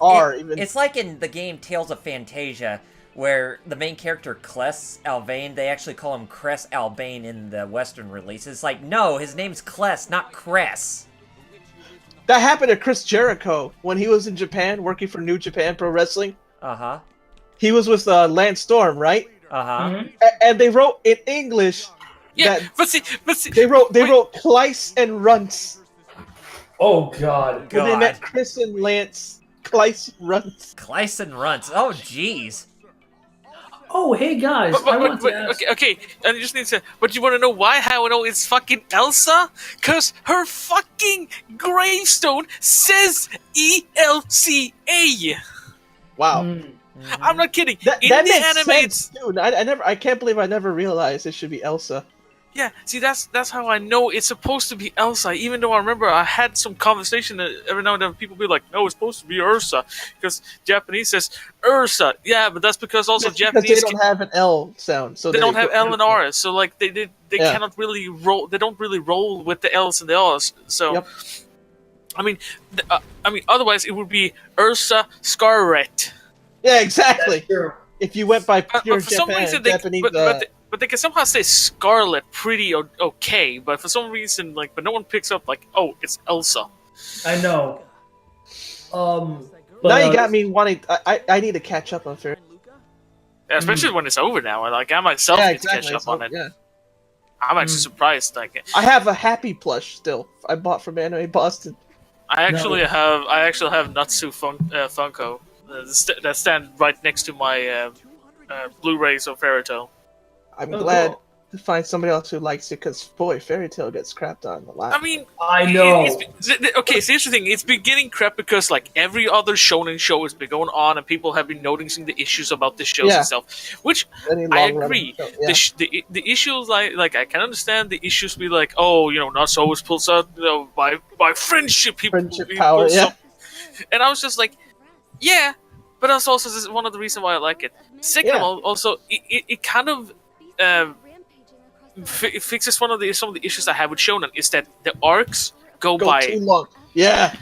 R. It's like in the game Tales of Fantasia, where the main character Kless Albain, they actually call him Cress Albain in the Western release. It's like, no, his name's Kless, not Cress. That happened to Chris Jericho when he was in Japan working for New Japan Pro Wrestling. Uh-huh. He was with Lance Storm, right? Uh-huh. Mhm. And they wrote in English. yeah, that but see, they wrote Kleiss and Runts. Oh God. When they met Chris and Lance. Kleiss Runts. Kleiss and Runts. Oh, jeez. Oh, hey guys. I want to ask. okay, and you just need to. But you want to know why? How I know it's fucking Elsa? Cause her fucking gravestone says ELCA. Wow. Mm. I'm not kidding. That In the makes anime, sense, dude. I can't believe I never realized it should be Elsa. yeah. See, that's how I know it's supposed to be Elsa. Even though I remember I had some conversation that every now and then people be like, "No, it's supposed to be Ursa," because Japanese says Ursa. Yeah, but that's because also Because Japanese they don't have an L sound, so they don't have L and R, so like they Yeah. cannot really roll. They don't really roll with the L's and the R's. So, Yep. I mean, otherwise it would be Ursa Scarlet. Yeah, exactly. That's true. If you went by But pure for some reason, Japanese, but they can somehow say Scarlet pretty okay. But for some reason, like, but no one picks up like, oh, it's Elsa. I know. But, now you got me wanting. I need to catch up on Fair. Especially when it's over now. Like I myself Yeah, need to catch exactly. up on it. Yeah. I'm actually surprised. Like, I have a Happy plush still. I bought from Anime Boston. I actually have Natsu Funko that stand right next to my Blu-rays of Fairy Tail. I'm Oh, glad cool. to find somebody else who likes it because boy, Fairy Tail gets crapped on a lot. I mean, I know. Okay, so here's the thing: it's been getting crap because like every other shonen show has been going on, and people have been noticing the issues about the shows Yeah. and stuff. Which Any I long-running agree. show, yeah. The issues like I can understand the issues be like, oh, you know, not always pulls out, you know, by friendship people Friendship power, pulls yeah. up. And I was just like, yeah, but that's also one of the reasons why I like it. Second of Yeah. all, also it kind of it fixes some of the issues I have with shonen is that the arcs go by. Too long. Yeah.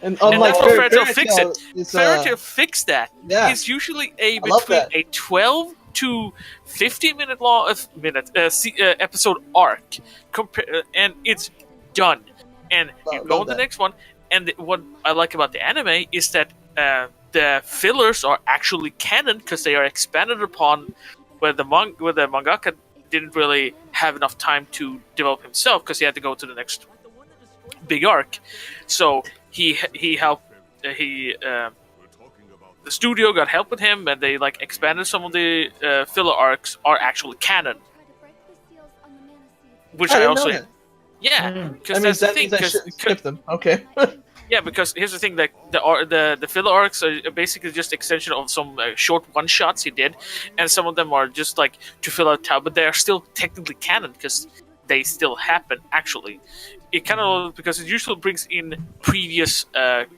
And And unlike that's what Fairy Tail Fairy fixed Tail, it. it's, Fairy Tail fixed that. yeah. It's usually I love between that. a 12 to 15-minute long episode arc, and it's done. And you go love on the that. next one. And what I like about the anime is that the fillers are actually canon because they are expanded upon, where the mangaka didn't really have enough time to develop himself because he had to go to the next big arc. So he helped. The studio got help with him, and they like expanded some of the filler arcs are actually canon, which I didn't also know that. yeah, Mm. because I mean, that's the that thing. means I shouldn't skip them. Okay. Yeah, because here's the thing: like the filler arcs are basically just extension of some short one shots he did, and some of them are just like to fill out time, but they are still technically canon because they still happen. Actually, it kind of because it usually brings in previous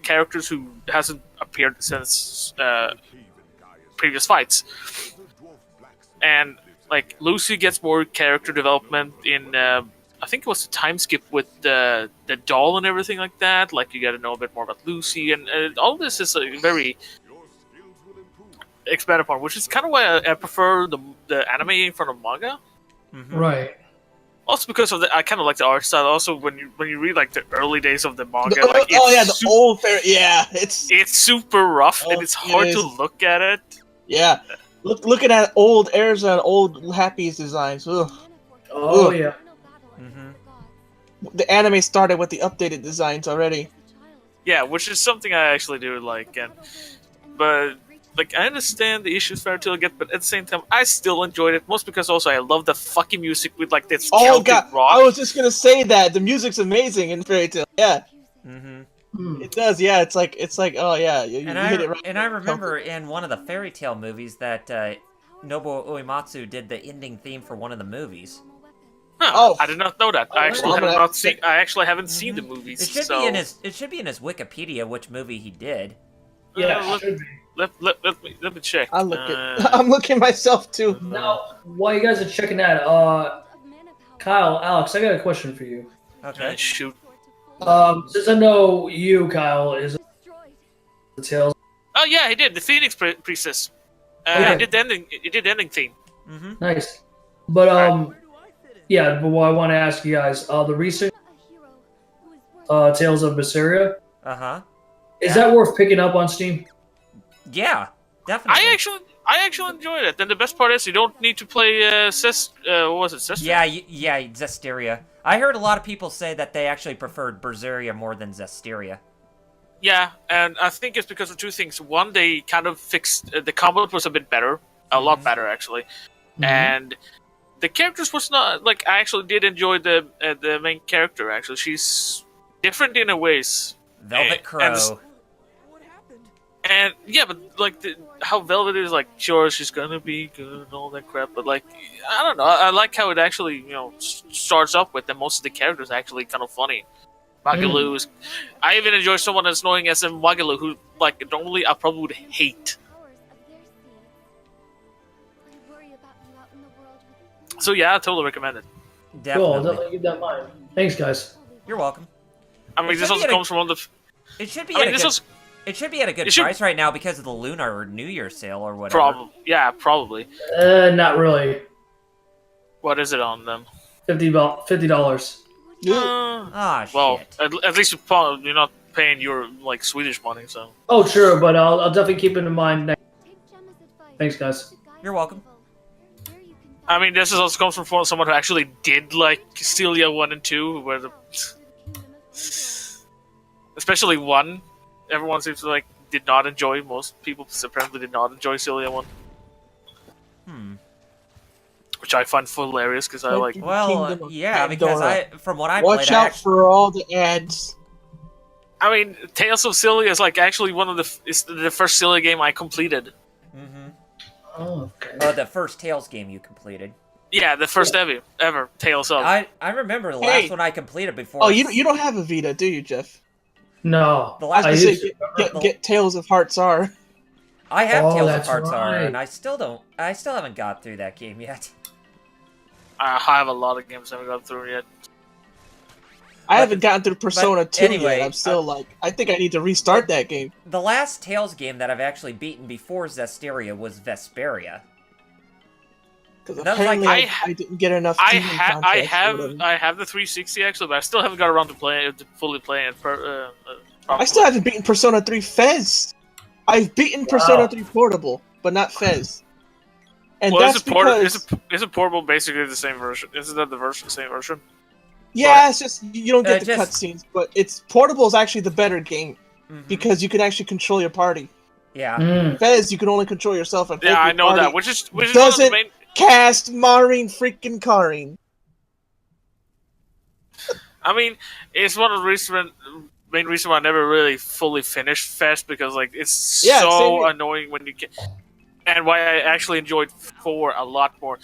characters who hasn't appeared since previous fights, and like Lucy gets more character development in. I think it was the time skip with the doll and everything like that. Like you got to know a bit more about Lucy, and all this is very expanded upon, which is kind of why I prefer the anime in front of manga. Right. Also because of I kind of like the art style. Also, when you read like the early days of the manga, Oh, like yeah, it's the old Fairy. Yeah, it's super rough and it's it hard is. to look at it. yeah. Looking at old Erza and old Happy's designs. Ugh. Oh Ugh. yeah. Mm-hmm. The anime started with the updated designs already. Yeah, which is something I actually do like, but like I understand the issues Fairy Tail get, but at the same time I still enjoyed it, most because also I love the fucking music with like this Oh Celtic god, rock. I was just gonna say that the music's amazing in Fairy Tail. Yeah, it does. Yeah, it's like oh yeah, you hit it right. And I remember in one of the Fairy Tail movies that Nobuo Uematsu did the ending theme for one of the movies. Huh, Oh. I did not know that. I actually I'm have gonna not seen. I actually haven't seen the movies. It should so... be in his. It should be in his Wikipedia which movie he did. Yeah. let me check. I'm looking. I'm looking myself too. Now, while you guys are checking that, Kyle, Alex, I got a question for you. Okay. Shoot. Since I know you, Kyle, is the Tales. Oh yeah, he did the Phoenix Priestess. Okay. He did the ending. He did the ending theme. Nice. But yeah. But what I want to ask you guys, the recent Tales of Berseria, is that worth picking up on Steam? Yeah, definitely. I actually enjoyed it. And the best part is you don't need to play what was it, Zestiria? Yeah, Zestiria. I heard a lot of people say that they actually preferred Berseria more than Zestiria. Yeah, and I think it's because of two things. One, they kind of fixed the combat was a bit better, a lot better actually, and the characters was not like I actually did enjoy the main character. Actually, she's different in a ways. Velvet Crow. And yeah, but like how Velvet is like, sure, she's gonna be good and all that crap, but like, I don't know. I like how it actually, starts up with, and most of the characters are actually kind of funny. Wagalu is. I even enjoy someone as annoying as Wagalu, who like normally I probably would hate. So yeah, I totally recommend it. Cool, Definitely. definitely keep that in mind. Thanks, guys. You're welcome. I mean, this also comes from one of the. It should be. It should be at a good price right now because of the Lunar or New Year sale or whatever. Probably. Not really. What is it on them? $50. Well, shit. at least you're not paying your like Swedish money, so. Oh, sure, but I'll definitely keep it in mind. Thanks, guys. You're welcome. I mean, this is also comes from someone who actually did like Celia 1 and 2, where especially 1, everyone seems to like did not enjoy. Most people apparently did not enjoy Celia 1. Which I find hilarious because I like. Well, yeah, because from what I watch played, out for all the ads. I mean, Tales of Celia is like actually one of the first Celia game I completed. Oh, okay. The first Tales game you completed. Yeah, the first ever Tales of. I remember the last one I completed before. Oh, you don't have a Vita, do you, Jeff? No. The last I was gonna say, get Tales of Hearts R. I have Tales of that's Hearts R, right. and I still haven't got through that game yet. I have a lot of games I haven't got through yet. I haven't gotten through Persona 2 anyway, yet. I'm still I think I need to restart that game. The last Tales game that I've actually beaten before Zestiria was Vesperia. Because That was like- apparently I didn't get enough. I demon contracts or whatever. have the 360 actually, but I still haven't got around to fully playing it. I still haven't beaten Persona 3 Fez. I've beaten Persona 3 Portable, but not Fez. And Well, that's because isn't Portable basically the same version? Isn't that the same version? yeah, it's just you don't get the just- cutscenes, but Portable is actually the better game because you can actually control your party. Yeah. Fez, you can only control yourself. And Yeah, I know party that. Which is one of the doesn't main. cast Maureen freaking Karin. I mean, it's one of the main reason why I never really fully finished Fest because like it's so annoying when you get, and why I actually enjoyed 4 a lot more.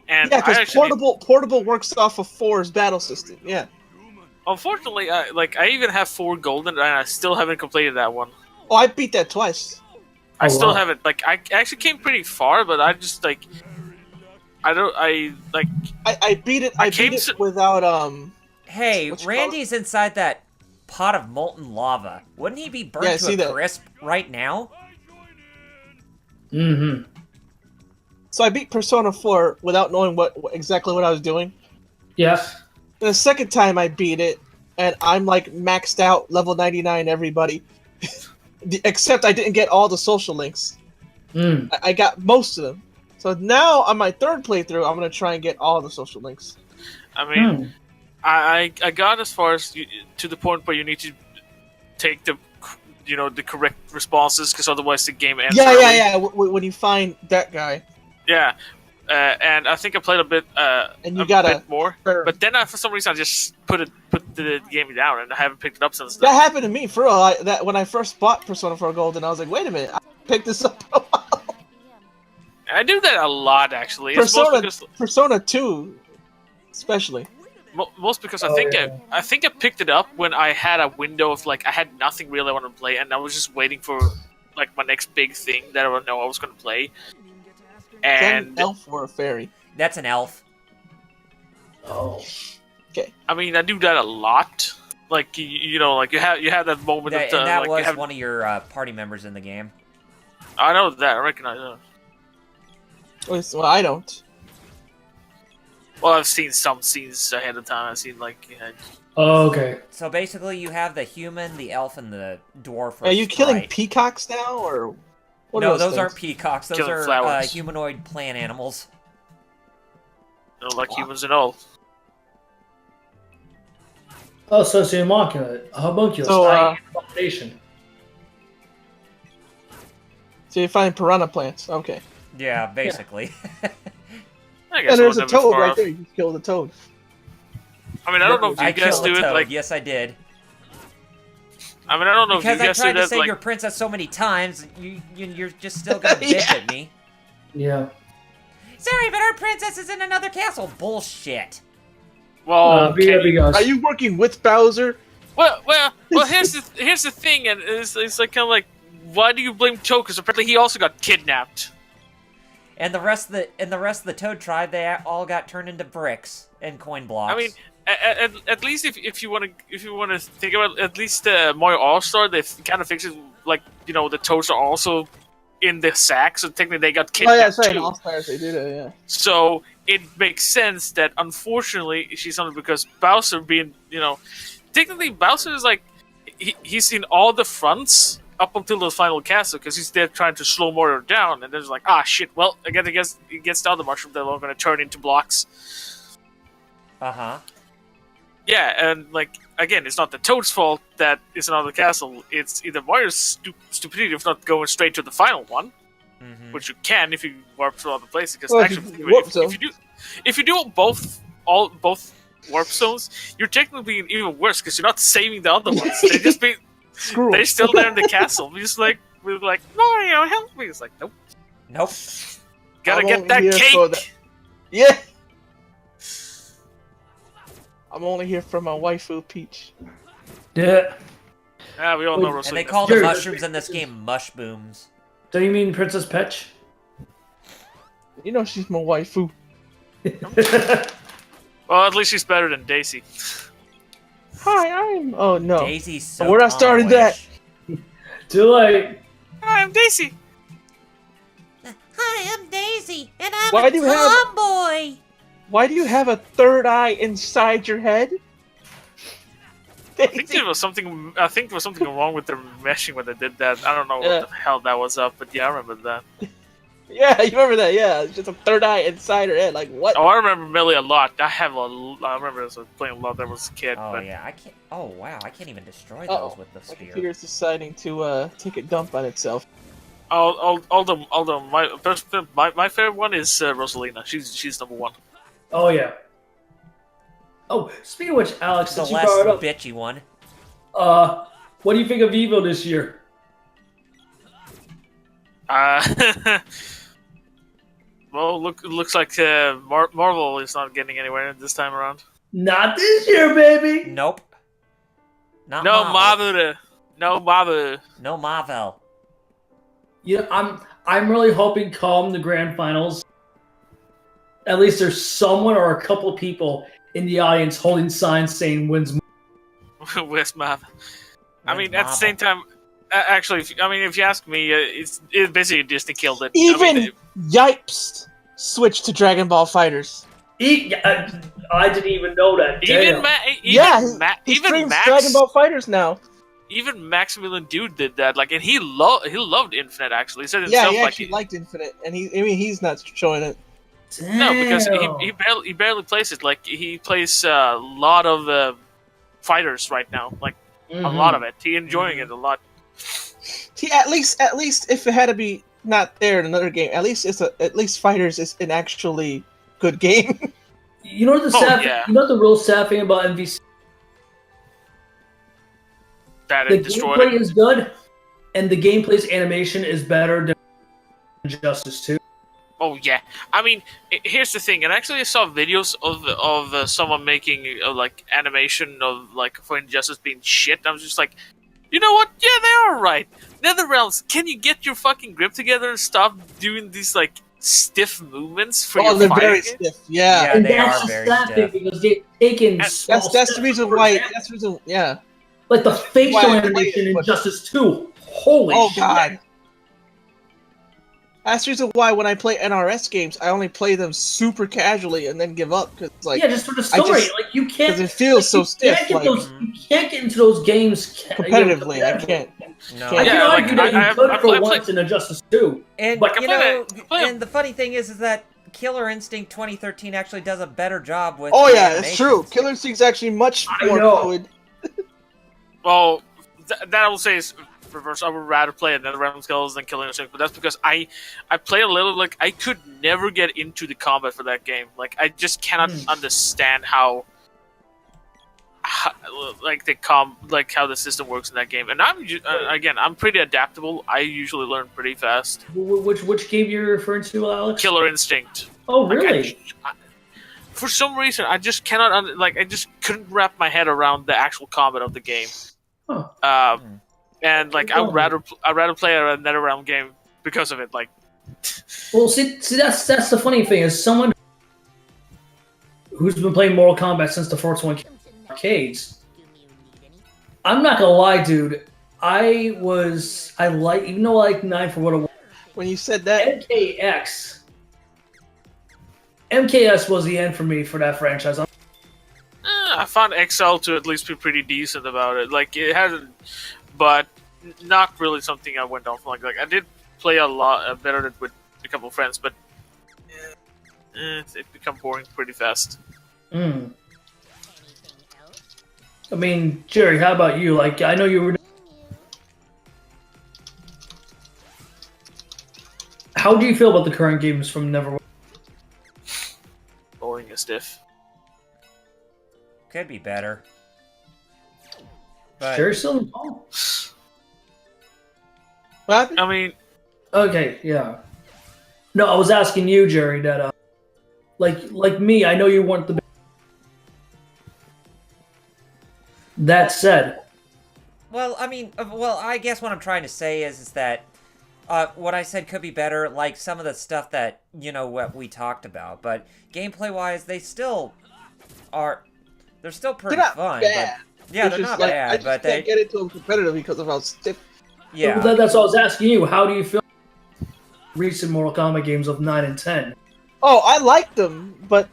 And Yeah, because Portable works off of 4's battle system. Yeah. Unfortunately, I even have 4 golden, and I still haven't completed that one. Oh, I beat that twice. I still haven't. Like, I actually came pretty far, but I just like, I beat it. I beat it without Hey, Randy's inside that pot of molten lava. Wouldn't he be burnt to a crisp right now? So I beat Persona 4 without knowing exactly what I was doing. Yes. The second time I beat it, and I'm like maxed out, level 99, everybody. Except I didn't get all the social links. I got most of them. So now on my 3rd playthrough, I'm going to try and get all the social links. I mean, I got as far as to the point where you need to take the the correct responses, because otherwise the game ends. Yeah. When you find that guy. Yeah, and I think I played a bit. And you bit more, but then for some reason I just put the game down, and I haven't picked it up since then. That happened to me for real. That when I first bought Persona 4 Gold, and I was like, wait a minute, I picked this up. I do that a lot, actually. Persona 2, especially. Most because I think I picked it up when I had a window of I had nothing really I wanted to play, and I was just waiting for my next big thing that I know I was going to play. And is that an elf or a fairy? That's an elf. Oh, okay. I mean, I do that a lot. You have that moment. And that was one of your party members in the game. I know that. I recognize that. Well, I don't. Well, I've seen some scenes ahead of time. I've seen Oh, okay. So basically, you have the human, the elf, and the dwarf. Are you killing peacocks now, or what? No, those aren't peacocks. Those killing are flowers. humanoid plant animals. They're like humans and all. Oh, so it's an homunculus. Abomination. So you find piranha plants. Okay. Yeah, basically. I guess And there's a toad right off. there. You can kill the toad. I mean, I don't know if you guys do it Yes, I did. I mean, I don't know if you Because guys I do tried to that say your princess so many times, you're just still gonna bitch at me. Yeah. Sorry, but our princess is in another castle. Bullshit. Well, are you working with Bowser? Well. Here's the thing, and it's kind of like, why do you blame Toad? Because apparently he also got kidnapped. And the rest of the Toad tribe, they all got turned into bricks and coin blocks. I mean, at least if you want to think about it, at least Mario All Star, they kind of fixed it the Toads are also in the sack, so technically they got kidnapped. Oh yeah, sorry, too. in All Stars they did it. Yeah. So it makes sense that unfortunately she's on it because Bowser being technically Bowser is he's in all the fronts up until the final castle because he's there trying to slow Mario down, and there's shit. Well, again, I guess he gets down the mushroom, they're all going to turn into blocks. Yeah, and again, it's not the Toad's fault that it's another castle. It's either Mario's stupidity of not going straight to the final one, which you can if you warp to other places. Because if you do both warp zones, you're technically being even worse because you're not saving the other ones. They just be they're still there in the castle. We're like Mario, help me. It's like nope. Gotta get that cake. Yeah. I'm only here for my waifu Peach. Yeah. Yeah, we all know Rosalina. And they call the mushrooms in this game mushbooms. Do you mean Princess Peach? You know she's my waifu. Well, at least she's better than Daisy. Hi, I'm... Oh, no. Daisy's so Where I started that. Too late. Hi, I'm Daisy. Hi, I'm Daisy, and I'm Why a do you have- tomboy. Why do you have a third eye inside your head? I think there was something wrong with their meshing when they did that. I don't know what the hell that was up, but yeah, I remember that. Yeah, you remember that? Yeah, it's just a third eye inside her head. Like what? Oh, I remember Melee a lot. I remember I was playing a lot. That was a kid. Oh but... yeah, I can't. Oh wow, I can't even destroy those with the My spear. computer's deciding to take a dump on itself. Although my favorite one is Rosalina. She's number one. Oh yeah. Oh, speaking of which, Alex, The since you less brought it up, bitchy one. what do you think of Evo this year? Well, looks like Marvel is not getting anywhere this time around. Not this year, baby. Nope. Not No Marvel. Marvel. No Marvel. No Marvel. You know, I'm really hoping come the grand finals, at least there's someone or a couple of people in the audience holding signs saying wins. Where's Marvel? I mean, Marvel. at the same time, actually, if you ask me, it's basically Disney killed it. Even Yipes switched to Dragon Ball Fighters. I didn't even know that. Even He even streams Max, Dragon Ball Fighters now. even Maximilian Dude did that. And he loved Infinite. Actually, he said Yeah, himself he actually liked Infinite, and he's not showing it. No, because he barely plays it. He plays a lot of fighters right now. a lot of it. He enjoying it a lot. See, at least if it had to be not there in another game, at least Fighters is an actually good game. You know the you know the real sad thing about MVC? That The it destroyed gameplay it. is good, and the gameplay's animation is better than Injustice 2. Oh yeah, I mean, here's the thing, and actually I saw videos of someone making like animation of like for Injustice being shit. I was just like, you know what? Yeah, they are right. NetherRealms, can you get your fucking grip together and stop doing these like stiff movements for your they're fighting very game? stiff. Yeah, And they that's are the very sad thing stiff. because they've taken that's the reason why. That's the reason. Yeah. like the facial why I play animation it, in but- Injustice 2. Holy Oh shit. god. That's the reason why when I play NRS games, I only play them super casually and then give up because like Yeah, just for the story. just- like you can't. 'cause it feels so you stiff, Can't get like- those, you can't get into those games competitively. I can't. No. I can Yeah, like, argue that you I- could I for play- once in Injustice 2. And But you play know, that- play- and the funny thing is that Killer Instinct 2013 actually does a better job with. Oh the yeah, it's true. animations. Killer Instinct's actually much I more know. fluid. Well, that I will say is reverse. I would rather play a NetherRealm Skulls than Killing Instinct, but that's because I play a little. Like I could never get into the combat for that game. Like I just cannot understand how like how the system works in that game. And I'm pretty adaptable. I usually learn pretty fast. Which game you're referring to, Alex? Killer Instinct. Oh, Like, really? For some reason, I just cannot I just couldn't wrap my head around the actual combat of the game. Huh. And like I'd rather play a NetherRealm game because of it. Like, Well, see, that's the funny thing is someone who's been playing Mortal Kombat since the first one arcades. I'm not gonna lie, dude. even though I like 9 for what it was, When you said that, MKS was the end for me for that franchise. I found XL to at least be pretty decent about it. Like it hasn't, but not really something I went off like. Like I did play a lot better with a couple of friends, but it become boring pretty fast. I mean, Jerry, how about you? Like, I know you were. How do you feel about the current games from Neverwinter? Boring and stiff. Could be better. But Jerry's still in the call? what happened? I mean, Okay, yeah. No, I was asking you, Jerry, that like me, I know you weren't the. That said, well, I mean, I guess what I'm trying to say is that what I said could be better, like some of the stuff that what we talked about, but gameplay-wise, they still are. They're still pretty They're not fun. bad. But, yeah, It's they're just not like, bad, I just but can't get into them competitive because of how stiff. yeah. that's what I was asking you. How do you feel? Recent Mortal Kombat games of 9 and 10. Oh, I liked them, but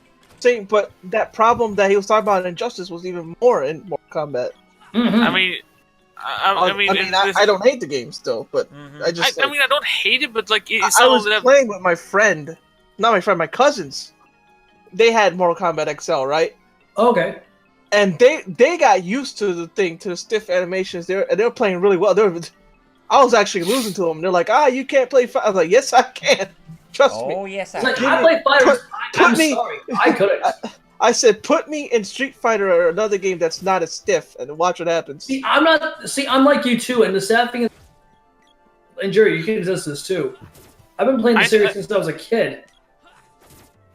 that problem that he was talking about in Injustice was even more in Mortal Kombat. I mean, I don't hate the game still, but I just. I mean, I don't hate it, but like it's I all was that. playing with my friend, not my friend, my cousins. They had Mortal Kombat XL, right? Okay. And they got used to the stiff animations. They were playing really well. I was actually losing to them. They're like, you can't play. I was like, yes, I can. Trust me. Oh yes, It's like, I I play fighters. I'm put me- sorry. I couldn't. I said, put me in Street Fighter or another game that's not as stiff, and watch what happens. See, I'm like you too, and the sad thing is, and Jerry, you can exist this too. I've been playing the series since I was a kid.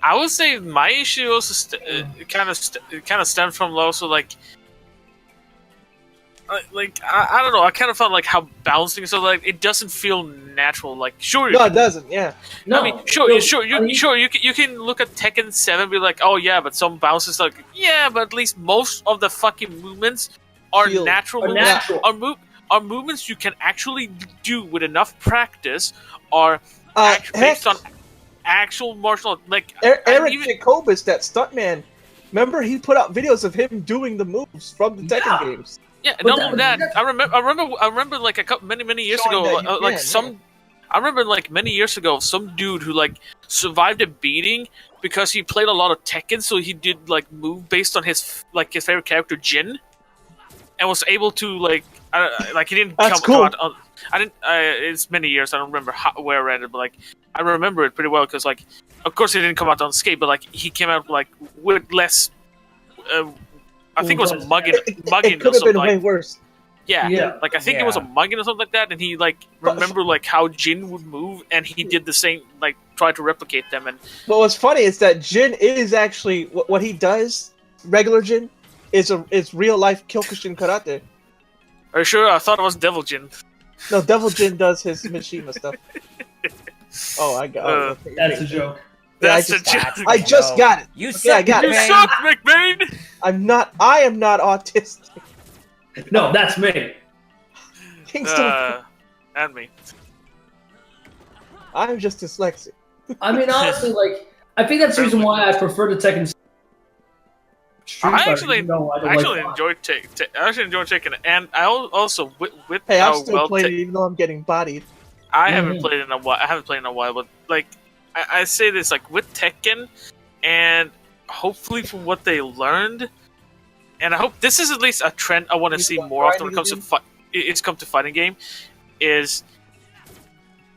I would say my issue also kind of stemmed from also like I don't know. I kind of felt like how bouncing, so like it doesn't feel natural. Like sure, No, it doesn't. Yeah. No, I mean, you can look at Tekken 7 and be like, oh yeah, but some bounces like yeah, but at least most of the fucking movements are Feel- natural. are movements. natural. Are movements you can actually do with enough practice, are Heck, based on actual martial like Eric even- Jacobus, that stuntman. Remember, he put out videos of him doing the moves from the Tekken games. Yeah, But not only that, I remember like many years Showing ago, that you like can, some. I remember like many years ago, some dude who like survived a beating because he played a lot of Tekken, so he did like move based on his favorite character Jin. and was able to he didn't That's come cool. out on. I didn't. It's many years. I don't remember where I read it, but like I remember it pretty well because like, of course, he didn't come out unscathed, but like he came out like with less. I think it was mugging It or could have something. been way worse. Yeah, like I think it was a mugging or something like that, and he like remember like how Jin would move, and he did the same, like try to replicate them. And But what's funny is that Jin is actually what he does. Regular Jin is real life Kyokushin karate. are you sure? I thought it was Devil Jin. No, Devil Jin does his Mishima stuff. Oh, I got it. That's a joke. Yeah, That's the That's joke. I just got it. You Okay, I suck, got You it. man. suck, McBain. I am not autistic. No, that's me. Kingston, And me. I'm just dyslexic. I mean, honestly, like, I think that's the reason why I prefer the Tekken. Street I Fighter, actually, even though I don't actually like enjoyed I actually enjoyed Tekken, and I also with Hey, how I've still well played it even though I'm getting bodied. I haven't played in a while. I haven't played in a while, but like I say this like with Tekken, and hopefully from what they learned, and I hope this is at least a trend I want to see more often when it comes to it's come to fighting game, is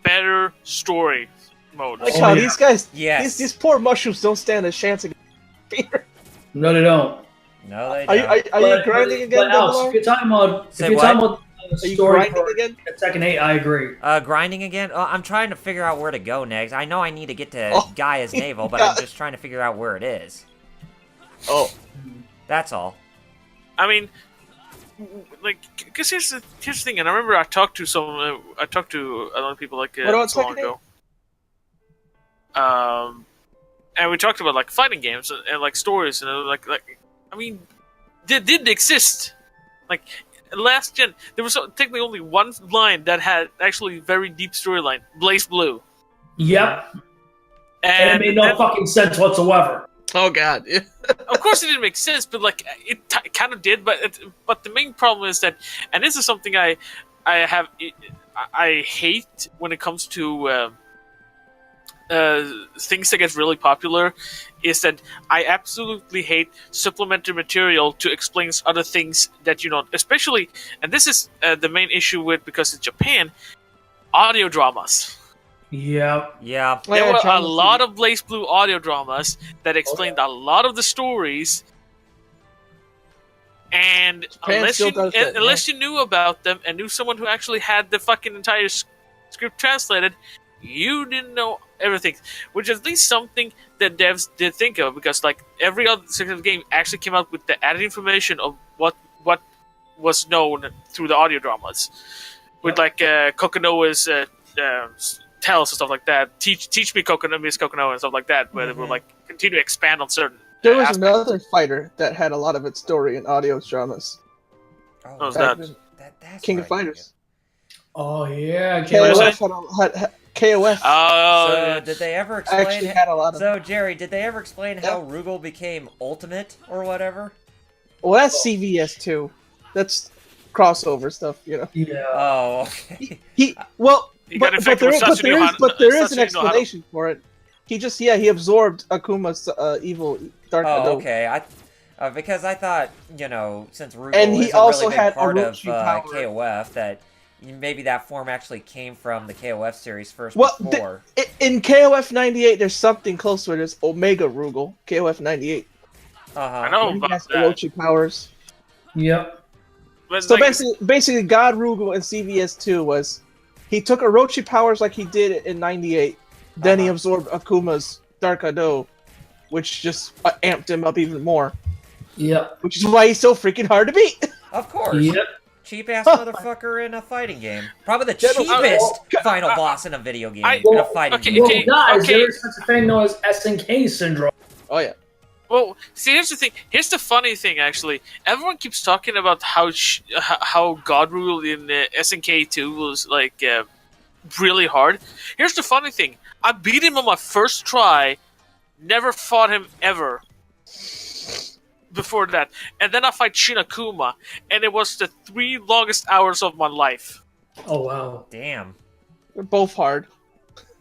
better story mode. Like how these guys, Yes. these poor mushrooms don't stand a chance against Peter. No, they don't. No, they Are you, don't. are you grinding again, But Alex, Double R? if you're talking about, Say if you're what? talking about the Are you story grinding for again? Tekken 8, I agree. Grinding again? Oh, I'm trying to figure out where to go next. I know I need to get to Gaia's Navel, but I'm just trying to figure out where it is. Oh, That's all. I mean, like, because here's the thing, and I remember I talked to a lot of people like What about so long Tekken ago. And we talked about like fighting games and like stories and like I mean, they did exist. Like last gen, there was technically only one line that had actually very deep storyline: Blaze Blue. Yep. And it made no fucking sense whatsoever. oh God! Yeah. Of course, it didn't make sense, but like it kind of did. But the main problem is that, and this is something I hate when it comes to things that get really popular, is that I absolutely hate supplementary material to explain other things that you don't. Especially, and this is the main issue with, because it's Japan, audio dramas. Yep. Yeah. There were a lot of Blaze Blue audio dramas that explained a lot of the stories, and unless you knew about them and knew someone who actually had the fucking entire script translated, you didn't know everything. Which is at least something that devs did think of, because like every other section of the game actually came out with the added information of what was known through the audio dramas, with like Kokonoa's tells and stuff like that. Teach me Kokono, Miss Kokono, and stuff like that, where it will like continue to expand on certain. There was aspects. another fighter that had a lot of its story in audio dramas. What was Back that? That's King what of Fighters. Oh yeah. KOF had KOF So, did they ever explain actually had a lot of. So, Jerry, did they ever explain how Rugal became Ultimate or whatever? Well, that's CVS too. That's crossover stuff, you know. Yeah. Oh, okay. But there is an explanation for it. He absorbed Akuma's evil Dark Oh, Ado. okay. Because I thought, since Rugal And he is a also really big had part of Orochi power. KOF, that maybe that form actually came from the KOF series first Well, before. in KOF 98, there's something close to it. There's Omega Rugal, KOF 98. I know He about has that. Orochi powers. Yep. But So like, basically, God Rugal in CVS 2 was he took Orochi powers like he did in 98. Then he absorbed Akuma's Dark Ado, which just amped him up even more. Yep. Which is why he's so freaking hard to beat. Of course. Yep. Cheap ass motherfucker in a fighting game. Probably the cheapest final boss in a video game. In a fighting game. Well, guys, there is such a thing known as SNK syndrome. Oh yeah. well, see, here's the thing. Here's the funny thing, actually. Everyone keeps talking about how God Rule in SNK 2 was like really hard. Here's the funny thing. I beat him on my first try. Never fought him ever before that. And then I fight Shinakuma, and it was the 3 longest hours of my life. Oh wow. Damn. They're both hard.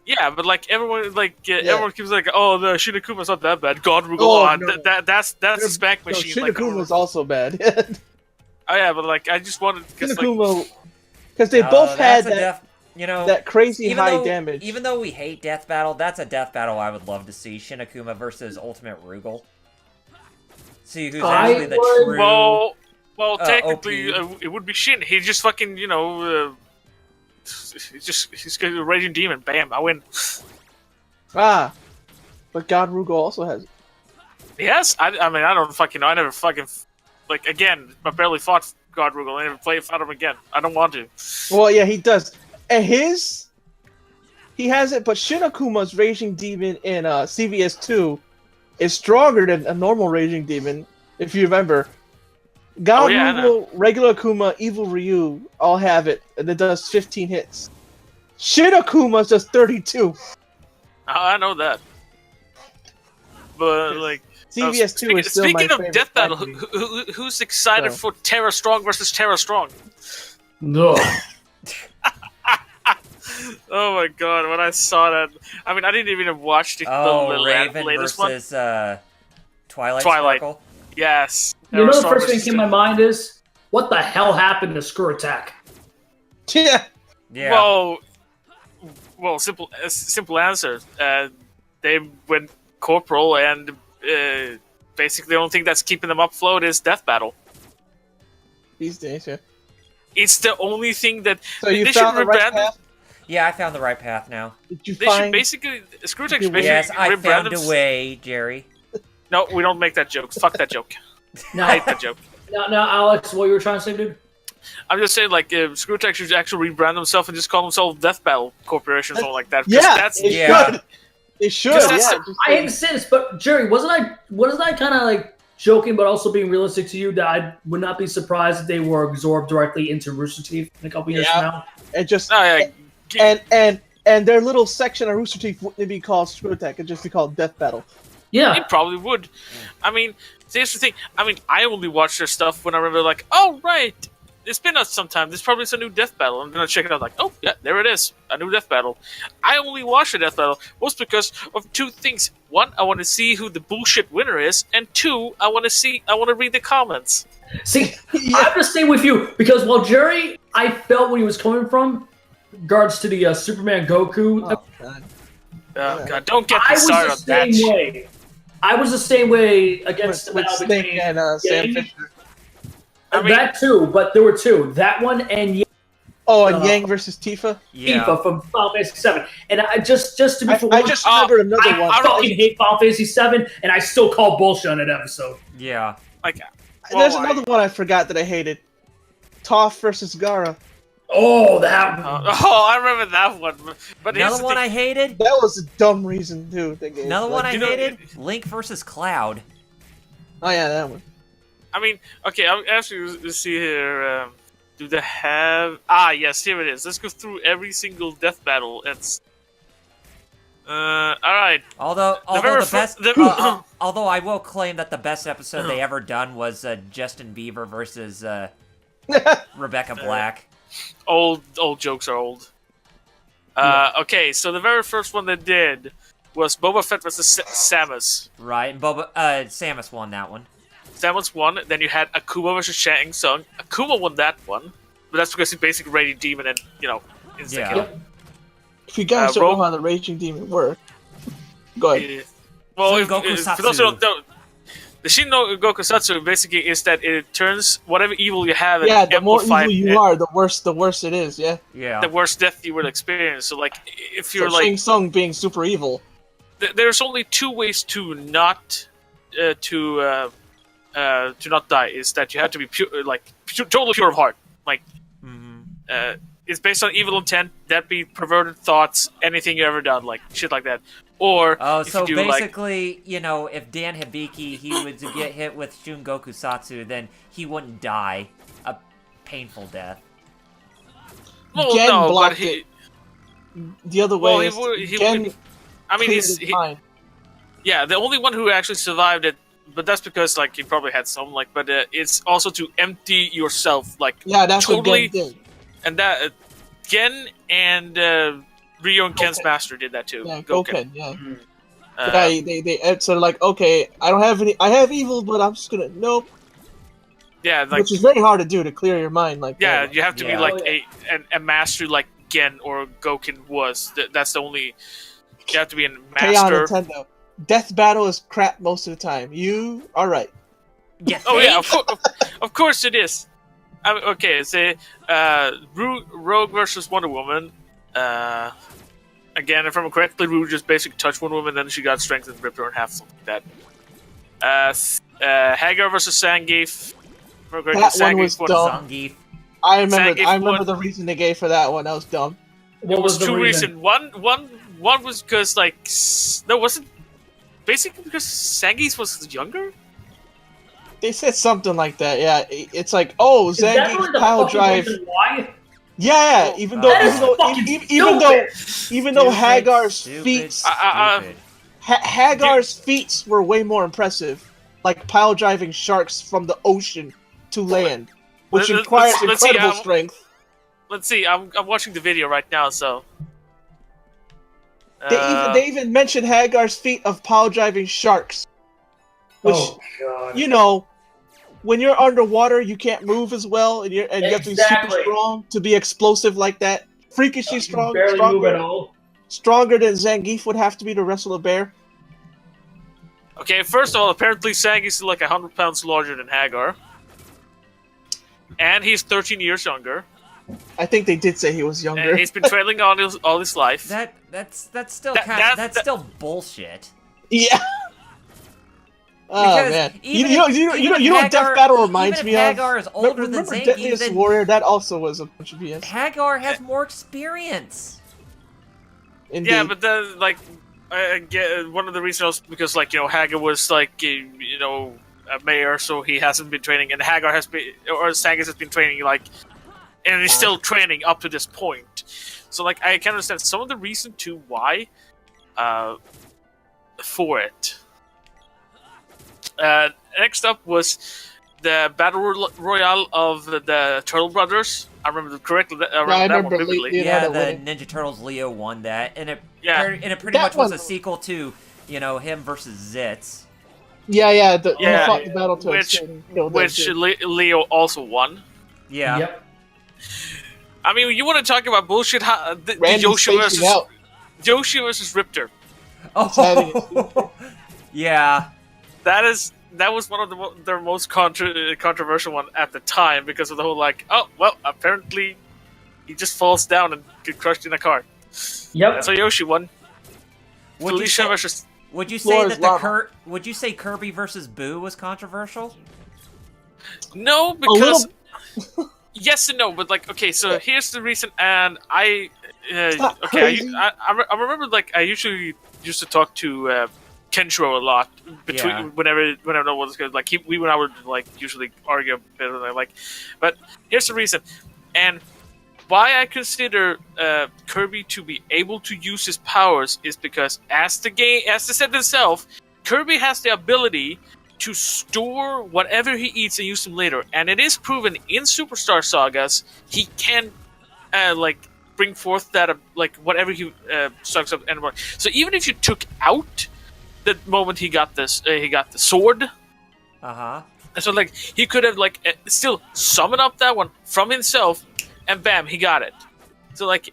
Yeah, but like everyone, everyone keeps like, "Oh, the Shinakuma's not that bad." God Rule, Oh, no. that's the spank No, machine. Like, Shinakuma was also bad. Oh yeah, but like I just wanted because Shinakuma, because they both had that, that crazy high damage. Even though we hate Death Battle, that's a Death Battle I would love to see. Shinakuma versus Ultimate Rugal. See who's actually the true. Well, technically, it would be Shin. He just fucking, he's got a raging demon. Bam, I win. Ah, but God Rugal also has it. Yes, I mean, I don't fucking know. I never fucking, like, again, I barely fought God Rugal. I never fought him again. I don't want to. Well, yeah, he does. And he has it, but Shinakuma's raging demon in CVS 2 is stronger than a normal raging demon, if you remember. God Rugal, regular Akuma, Evil Ryu all have it, and it does 15 hits. Shinakuma's does 32. I know that. But, like... CVS 2 is still my favorite. Speaking of Death Battle, who's excited for Terra Strong versus Terra Strong? No. Oh my god, when I saw that... I mean, I didn't even watch the Raven latest versus, one. Twilight Sparkle? Yes. You know the first thing that came to my mind is, what the hell happened to Screw Attack? Yeah. Well, simple answer. They went corporal, and basically the only thing that's keeping them afloat is Death Battle. These days, yeah. It's the only thing that... So you found the right path? Yeah, I found the right path now. Did you They find... should basically... Screw Attack should Yes, basically I found a way, Jerry. No, we don't make that joke. Fuck that joke. No, I hate that joke. No, Alex, what you were trying to say, dude? I'm just saying, like, Screw Attack should actually rebrand themselves and just call themselves Death Battle Corporation or something like that. Yeah, it should. I hate to say this, but Jerry, wasn't I kind of like joking, but also being realistic to you that I would not be surprised if they were absorbed directly into Rooster Teeth in a couple years from now? And just and their little section of Rooster Teeth wouldn't be called Screw Attack; it'd just be called Death Battle. Yeah, it probably would. I mean, here's the thing. I mean, I only watch their stuff when I remember, like, oh right, it's been out sometime. There's probably some new Death Battle. I'm gonna check it out. Like, oh yeah, there it is, a new Death Battle. I only watch the Death Battle most because of two things. One, I want to see who the bullshit winner is, and two, I want to read the comments. See, I have to stay with you because while Jerry, I felt where he was coming from, regards to the Superman Goku. Oh, God. God, don't get me started on that shit. I was the same way against with Snake and Sam Fisher. I mean, that too, but there were two. That one and Yang. Oh, and Yang versus Tifa? Yeah. Tifa from Final Fantasy VII. And I just to be I just remembered another one. I fucking hate Final Fantasy VII, and I still call bullshit on that episode. Yeah. Like, there's another one I forgot that I hated. Toph versus Gaara. Oh, that one. I remember that one. But another one I hated? That was a dumb reason, too. Another one I hated? Link versus Cloud. Oh, yeah, that one. I mean, okay, I'm actually see here. Do they have... Ah, yes, here it is. Let's go through every single Death Battle. It's... alright. Although I will claim that the best episode they ever done was Justin Bieber versus Rebecca Black. Old jokes are old. Okay, so the very first one they did was Boba Fett versus Samus. Right, and Samus won that one. Samus won. Then you had Akuma versus Shang Tsung. Akuma won that one, but that's because he's basically Raging Demon and instant kill. Yep. If you guys don't know how the Raging Demon works, go ahead. Well, for those who don't know, the Shin no Gokusatsu basically is that it turns whatever evil you have and the more evil you are, the worse it is, yeah? Yeah. The worse death you will experience. So, like, if you're Shang Tsung being super evil. There's only two ways to not not die, is that you have to be pure, totally pure of heart. Like, it's based on evil intent, that be perverted thoughts, anything you ever done, like shit like that. Or so basically, if Dan Hibiki he would get hit with Shun Gokusatsu, then he wouldn't die a painful death. Well, Gen no, blocked but it the other way. Yeah, the only one who actually survived it, but that's because he probably had some but it's also to empty yourself that's totally. What Gen did. And that Gen and Ryo and Ken's master did that too. Yeah, Goken. Yeah. They sort of okay, I don't have any. I have evil, but I'm just gonna Yeah, like which is very hard to do to clear your mind. Like yeah, that. you have to be Yeah. like a master like Gen or Goken was. That's the only. You have to be a Hey, on master. Nintendo. Death Battle is crap most of the time. You are right. You Oh yeah, think? of course it is. I mean, okay, say Rogue versus Wonder Woman. Again, if I remember correctly, Rogue just basically touched Wonder Woman, then she got strength and ripped her in half, something like that. Hagar versus Zangief. That one was dumb. Zangief. I remember. Zangief I remember won. the reason they gave for that one. That was dumb. What was the two reason? reasons. One was because like no, wasn't basically because Zangief was younger. They said something like that. Yeah, it's like, oh, Is that Zangief's really the power fucking drive. reason why? Yeah, even though, That is even though fucking Hagar's Stupid, feats, stupid. Hagar's feats were way more impressive, like pile driving sharks from the ocean to land, which requires let's see, incredible strength. Let's see. I'm watching the video right now, so. They even mentioned Hagar's feat of pile driving sharks, which God. you know, when you're underwater, you can't move as well, and you have to be super Exactly. strong to be explosive like that. Freakishly strong, Barely move at all. stronger than Zangief would have to be to wrestle a bear. Okay, first of all, apparently Zangief is like 100 pounds larger than Hagar, and he's 13 years younger. I think they did say he was younger. And he's been trailing all his life. That's still That- still bullshit. Yeah. Oh Because man, even you know what Hagar- Death Battle reminds even me if of? Hagar is older than Remember Zangief, Deadliest then Warrior? That also was a bunch of BS. Hagar has more experience. Indeed. Yeah, but then like I get one of the reasons was because like Hagar was like a mayor, so he hasn't been training, and Hagar has been or Zangief has been training like, and he's still training up to this point. So like I can understand some of the reason to why, for it. Next up was the battle royale of the Turtle Brothers. I remember correctly. I remember that one vividly. Yeah, Yeah, that the winning. Ninja Turtles Leo won that, and it Yeah. pretty That much was one- a sequel to him versus Zitz. Yeah. When Yeah, he fought the Battletoads, which and killed them which too. Leo also won. Yeah. Yep. I mean, you want to talk about bullshit? The Random Yoshi spacing out. versus Riptor. Oh. Yeah. That was one of their most controversial one at the time because of the whole like, oh well, apparently he just falls down and get crushed in a car. Yep. So Yoshi won. Would you Felicia say, versus would you Floor say is that lava. would you say Kirby versus Boo was controversial? no, because yes and no, but like okay, so here's the reason, and I not okay, crazy. I remember like I usually used to talk to Kenshiro a lot between Yeah. whenever no one was good. Like we and I would like usually argue a bit, and like, but here's the reason, and why I consider Kirby to be able to use his powers is because as the set itself, Kirby has the ability to store whatever he eats and use them later, and it is proven in Superstar Sagas he can like bring forth that like whatever he sucks up anymore. So even if you took out the moment he got the sword, Uh-huh. so like he could have like still summoned up that one from himself, and bam, he got it. So like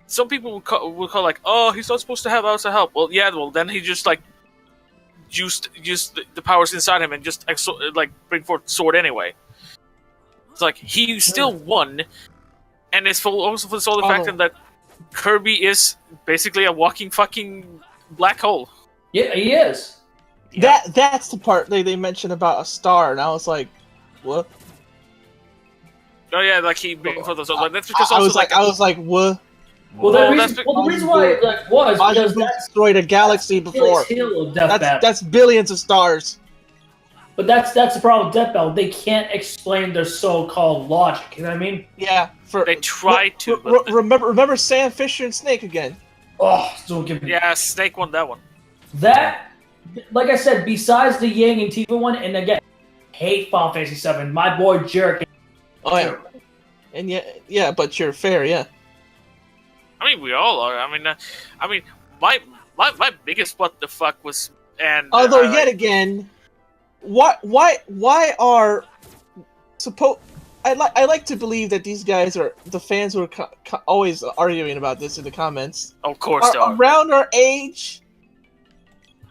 some people would call like, oh, he's not supposed to have outside help. Well, yeah, well then he just like used the powers inside him and just like bring forth sword anyway. It's like he still won, and it's also for the sole fact that Kirby is basically a walking fucking black hole. Yeah, he is. That's the part they mentioned about a star, and I was like, what? Oh yeah, like he bring forth the sword. Like, that's because I also was like, what? Well, the reason why it like, was because Majin Buu that's destroyed a galaxy before. Achilles' heel of Death Battle. That's billions of stars. But that's the problem with Death Battle. They can't explain their so-called logic. You know what I mean? Yeah, They try to. But remember Sam Fisher and Snake again. Oh, don't give me yeah, Snake won that one. that. Like I said, besides the Yang and Tifa one, and again, hate Final Fantasy VII. My boy Jerk. Oh yeah, and yeah, but you're fair, yeah. I mean, we all are. I mean, my biggest what the fuck was, and Although yet again, why are I like to believe that these guys are the fans who are always arguing about this in the comments. Of course, they are. Around our age.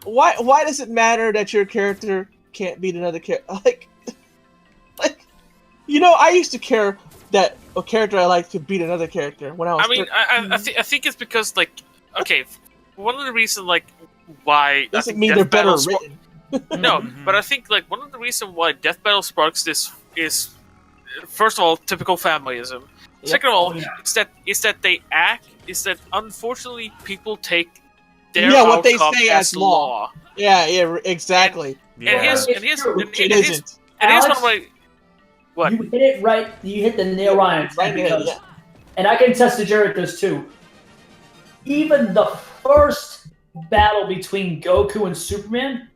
Why does it matter that your character can't beat another character? Like, you know, I used to care that a character I liked could beat another character when I was. I mean, I think it's because, like, okay, one of the reasons, like, why doesn't mean they're better written. No, but I think, like, one of the reasons why Death Battle sparks this is, first of all, typical familyism. Yep. Second of all, it's that unfortunately people take their what they say as law. Yeah, exactly. And here's one of my. What? You hit it right. You hit the nail right on because, and I can attest to Jared this too. Even the first battle between Goku and Superman,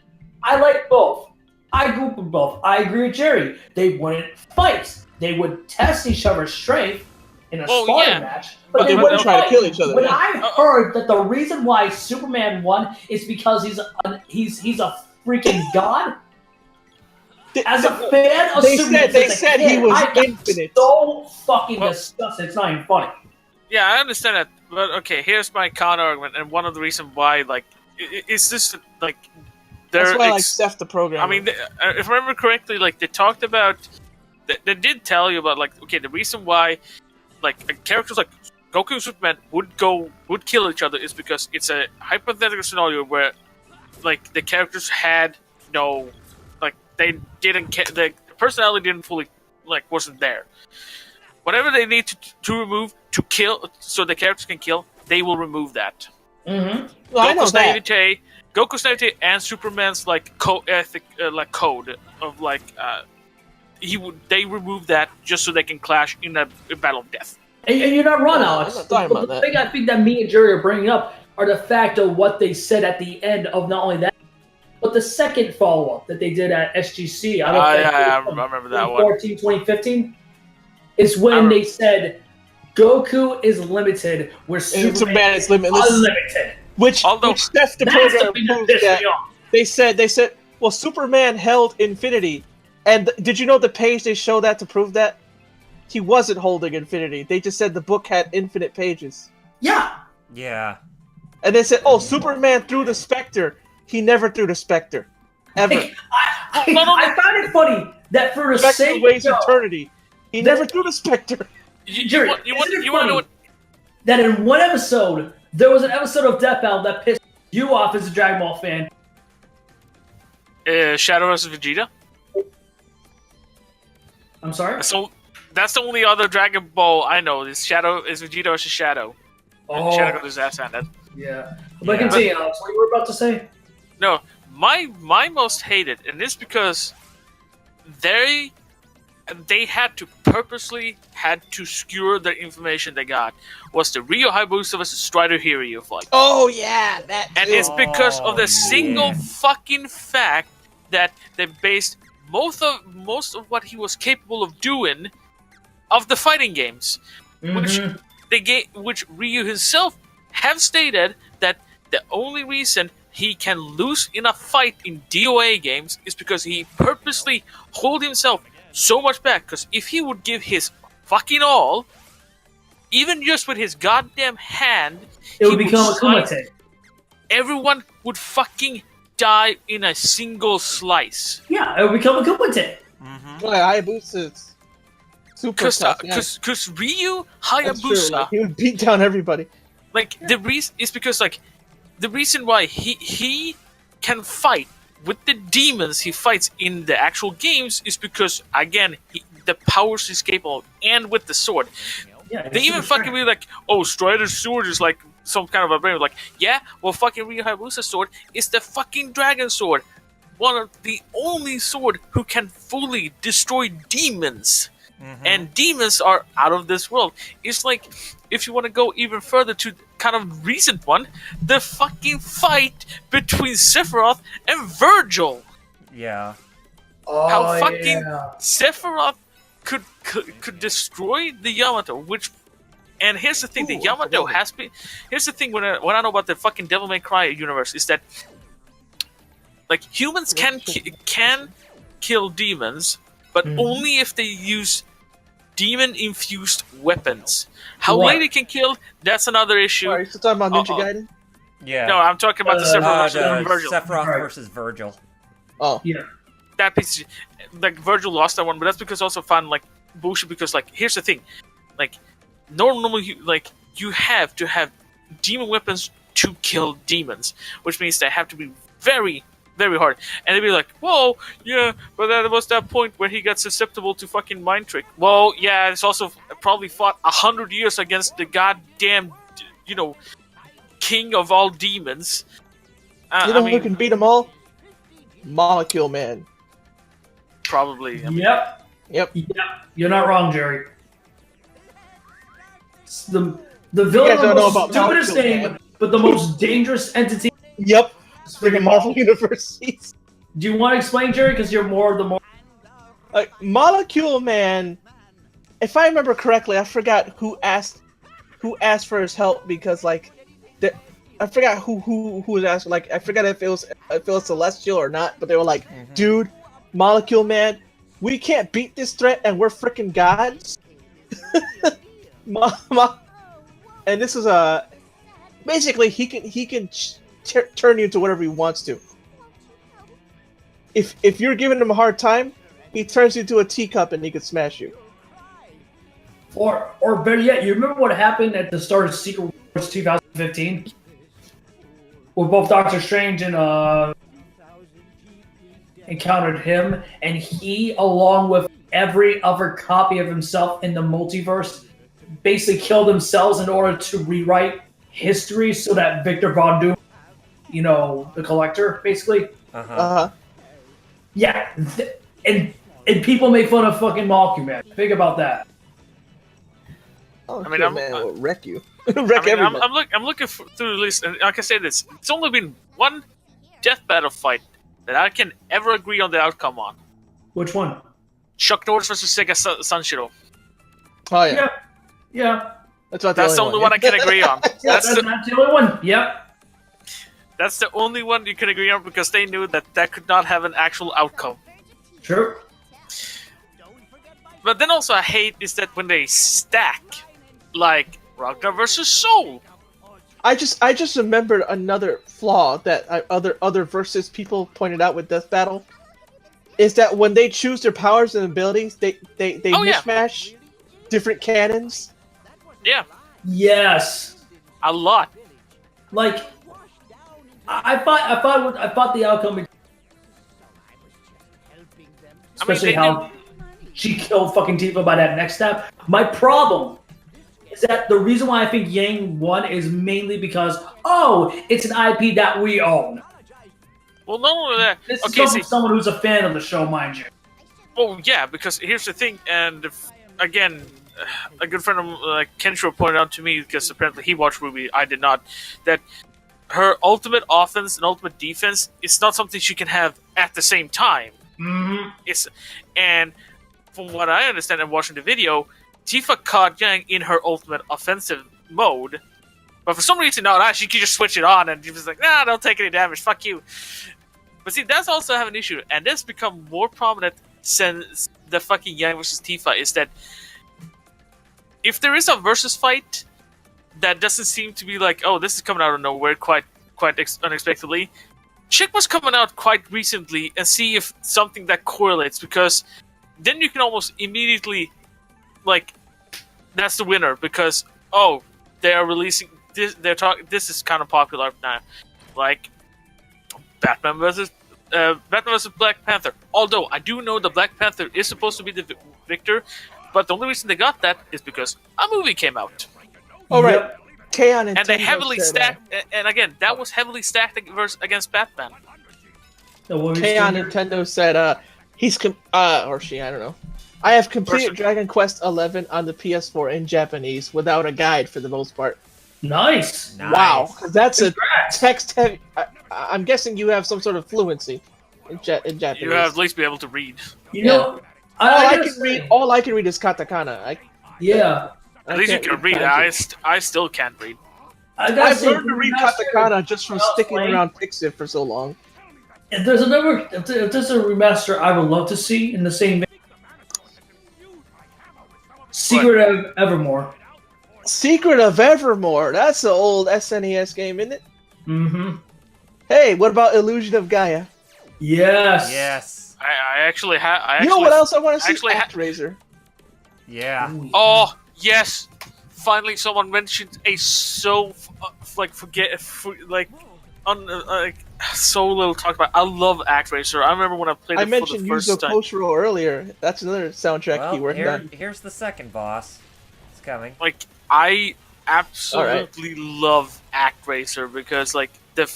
I like both. I grew up with both. I agree with Jerry. They wouldn't fight. They would test each other's strength in a sparring match, but they wouldn't try to kill each other. When I heard that the reason why Superman won is because he's a freaking god. As a fan of Superman, they said he was infinite. So fucking disgusting. It's not even funny. Yeah, I understand that, but okay, here's my counter argument, and one of the reasons why, like, it's just like that's why I like Steph the programmer. I mean, if I remember correctly, like they talked about, they did tell you about, like, okay, the reason why, like, characters like Goku and Superman would kill each other is because it's a hypothetical scenario where, like, the characters had no. They didn't. The personality didn't fully, like, wasn't there. Whatever they need to remove to kill, so the characters can kill, they will remove that. Mm-hmm. Well, I know that. Goku's naivete and Superman's, like, code of, like, they remove that just so they can clash in a battle of death. And you're not wrong, Alex. The thing I think that me and Jerry are bringing up are the fact of what they said at the end of not only that. But the second follow-up that they did at SGC, I remember that one. 2015, is when they said Goku is limited, where Superman is unlimited. Which Steph the programmer proved that. They said, well, Superman held infinity. And did you know the page they showed that to prove that? He wasn't holding infinity. They just said the book had infinite pages. Yeah. Yeah. And they said, oh, Superman threw the Spectre. He never threw the Spectre. Ever. I found it funny that for the sake of eternity, he never threw the Spectre. You want to know what? That in one episode, there was an episode of Death Battle that pissed you off as a Dragon Ball fan. Shadow vs. Vegeta? I'm sorry? So that's the only other Dragon Ball I know. Is Vegeta versus Shadow. Oh. Shadow got his ass handed. Yeah. But continue, Alex. What you were about to say? No, my most hated, and this because they had to purposely skewer the information they got, was the Ryo Hayabusa vs. Strider Hiryu fight. Oh yeah, that too. And it's because of the single fucking fact that they based most of what he was capable of doing of the fighting games, which Ryu himself have stated that the only reason he can lose in a fight in DOA games is because he purposely hold himself so much back. Because if he would give his fucking all, even just with his goddamn hand, it would become a kumite. Everyone would fucking die in a single slice. Yeah, it would become a kumite. Hayabusa's super tough. Because Ryu Hayabusa, like, he would beat down everybody. Like, the reason is because, like, the reason why he can fight with the demons he fights in the actual games is because, again, the powers he's capable of, and with the sword. Yeah, they even fucking be like, oh, Strider's sword is like some kind of a brain. Like, yeah, well, fucking Ryu Hayabusa's sword is the fucking dragon sword. One of the only sword who can fully destroy demons. And demons are out of this world. It's like, if you want to go even further to kind of recent one, the fucking fight between Sephiroth and Virgil. Yeah. How fucking Sephiroth could destroy the Yamato, and here's the thing, the Yamato has been. Here's the thing, when I know about the fucking Devil May Cry universe, is that, like, humans can kill demons, but only if they use demon-infused weapons. How What? late it can kill, that's another issue. Are you still talking about Ninja Gaiden? Yeah. No, I'm talking about the Sephiroth versus Virgil. Sephiroth Right. versus Virgil. Oh. Yeah. That piece, like Virgil lost that one, but that's because also found like bullshit. Because like here's the thing, like normally like you have to have demon weapons to kill demons, which means they have to be very, very hard. And they'd be like, "Whoa, yeah, but that was that point where he got susceptible to fucking mind trick." Well, yeah, it's also probably fought 100 years against the goddamn, king of all demons. You know who can beat them all? Molecule Man. Probably. I mean, Yep. You're not wrong, Jerry. The You villain guys don't of know the about most stupidest Molecule name, Man. but the most dangerous entity. Yep. Freaking Marvel Universe. Do you want to explain, Jerry? Because you're more of the more. Molecule Man. If I remember correctly, I forgot who asked for his help because I forgot who was asked. Like I forgot if it was Celestial or not, but they were like, "Dude, Molecule Man, we can't beat this threat, and we're freaking gods." And this is basically he can turn you into whatever he wants to. If you're giving him a hard time, he turns you into a teacup and he can smash you. Or better yet, you remember what happened at the start of Secret Wars 2015? Where both Doctor Strange and encountered him, and he, along with every other copy of himself in the multiverse, basically killed themselves in order to rewrite history so that Victor Von Doom, the Collector, basically. Yeah, and people make fun of fucking Molecule Man. Think about that. Molecule Man will wreck you. Wreck everyone. I'm looking through the list, and like I say this, it's only been one death battle fight that I can ever agree on the outcome on. Which one? Chuck Norris versus Sega Sanshiro. Oh yeah. Yeah. That's not the only one I can agree on. That's not the only one. Yep. That's the only one you can agree on because they knew that could not have an actual outcome. True. But then also I hate is that when they stack, like Ragnar versus Soul. I just remembered another flaw that other versus people pointed out with Death Battle, is that when they choose their powers and abilities, they mishmash different cannons. Yeah. Yes. A lot. Like, I thought the outcome. Especially how she killed fucking Tifa by that next step. My problem is that the reason why I think Yang won is mainly because, it's an IP that we own. Well, not only that. This is someone who's a fan of the show, mind you. Well, yeah, because here's the thing, and again, a good friend of Kenshiro pointed out to me, because apparently he watched Ruby, I did not, that her ultimate offense and ultimate defense is not something she can have at the same time. Mm-hmm. And from what I understand and watching the video, Tifa caught Yang in her ultimate offensive mode, but for some reason, she could just switch it on, and she was like, "Nah, don't take any damage, fuck you." But see, that's also have an issue, and this become more prominent since the fucking Yang versus Tifa, is that if there is a versus fight that doesn't seem to be like, oh, this is coming out of nowhere quite unexpectedly, check what's coming out quite recently and see if something that correlates, because then you can almost immediately, that's the winner, because, they are releasing this, this is kind of popular now, like Batman versus Black Panther. Although I do know the Black Panther is supposed to be the victor, but the only reason they got that is because a movie came out. Oh right, and they heavily stacked. And again, that was heavily stacked against Batman. Kay on Nintendo said, he's or she, I don't know. I have completed Dragon Quest XI on the PS4 in Japanese without a guide for the most part. Nice. Wow, that's a text heavy. I'm guessing you have some sort of fluency in Japanese. You have at least be able to read. All I can read is katakana. At least you can read. I still can't read. I've learned to read katakana just from sticking around Pixiv for so long. If there's a remaster I would love to see in the same vein, Secret of Evermore. Secret of Evermore. That's an old SNES game, isn't it? Mm-hmm. Hey, what about Illusion of Gaia? Yes. Yes. I actually have. You know what else I want to see? actually ActRaiser. Yeah. Oh yes! Finally, someone mentioned a so so little talked about. I love ActRaiser. I remember when I played it I for mentioned the first Yuzo time. Koshiro earlier. That's another soundtrack Well, keyword. here's the second boss. It's coming. Like I absolutely love ActRaiser because like the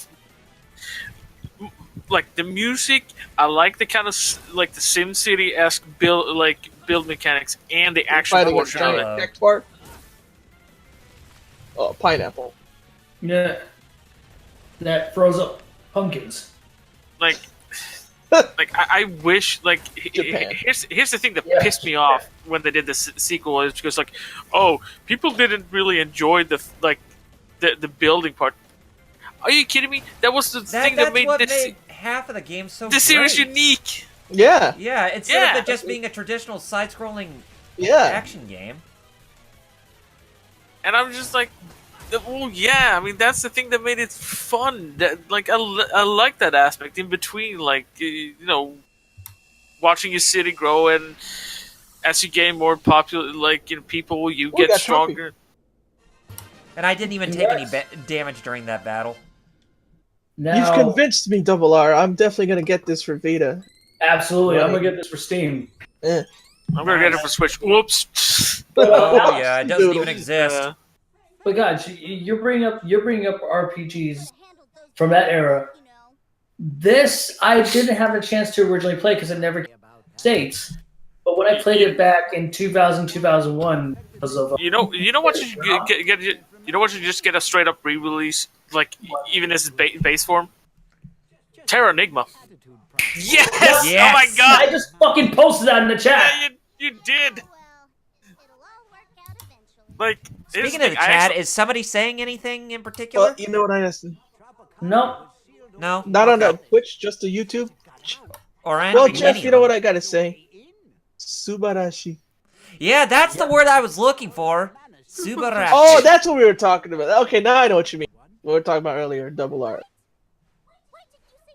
music. I like the kind of like the SimCity-esque build mechanics and the action Fighting a portion of it. giant neck bar. Oh, pineapple. Yeah. That froze up pumpkins. Like I wish Japan. here's the thing that Yeah, pissed me Japan. off when they did this sequel is because like, oh, people didn't really enjoy the building part. Are you kidding me? That was the thing that made made half of the game so the series great. unique. Yeah. Yeah, instead of Yeah. it just being a traditional side-scrolling Yeah. action game. And I'm just like, well, yeah. I mean, that's the thing that made it fun. That like I like that aspect in between, like watching your city grow, and as you gain more popular, people, you Ooh, get got stronger. And I didn't even take any damage during that battle. Now, You've convinced me, Double R. I'm definitely gonna get this for Vita. absolutely. I'm Right. gonna get this for Steam. Eh. I'm gonna get it for Switch. Whoops. Oh yeah, it doesn't even Doodle. exist. But guys, you're bringing up RPGs from that era. This I didn't have a chance to originally play because it never came to the States. But when I played it back in 2000, 2001, because of You know what you should get. You know what you just get a straight up re-release, like even as its base form. Terra Enigma. Yes! Yes! Oh my god! I just fucking posted that in the chat. Yeah, you did. Like here's Speaking of the thing, I chat, actually- is somebody saying anything in particular? Well, you know what I asked? Nope. No? Not on Okay. the Twitch, just the YouTube. Or Well, any Jeff, of you know them. what I gotta say? Subarashi. Yeah, that's the word I was looking for. Subarashi. Oh, that's what we were talking about. Okay, now I know what you mean. What we were talking about earlier, Double R.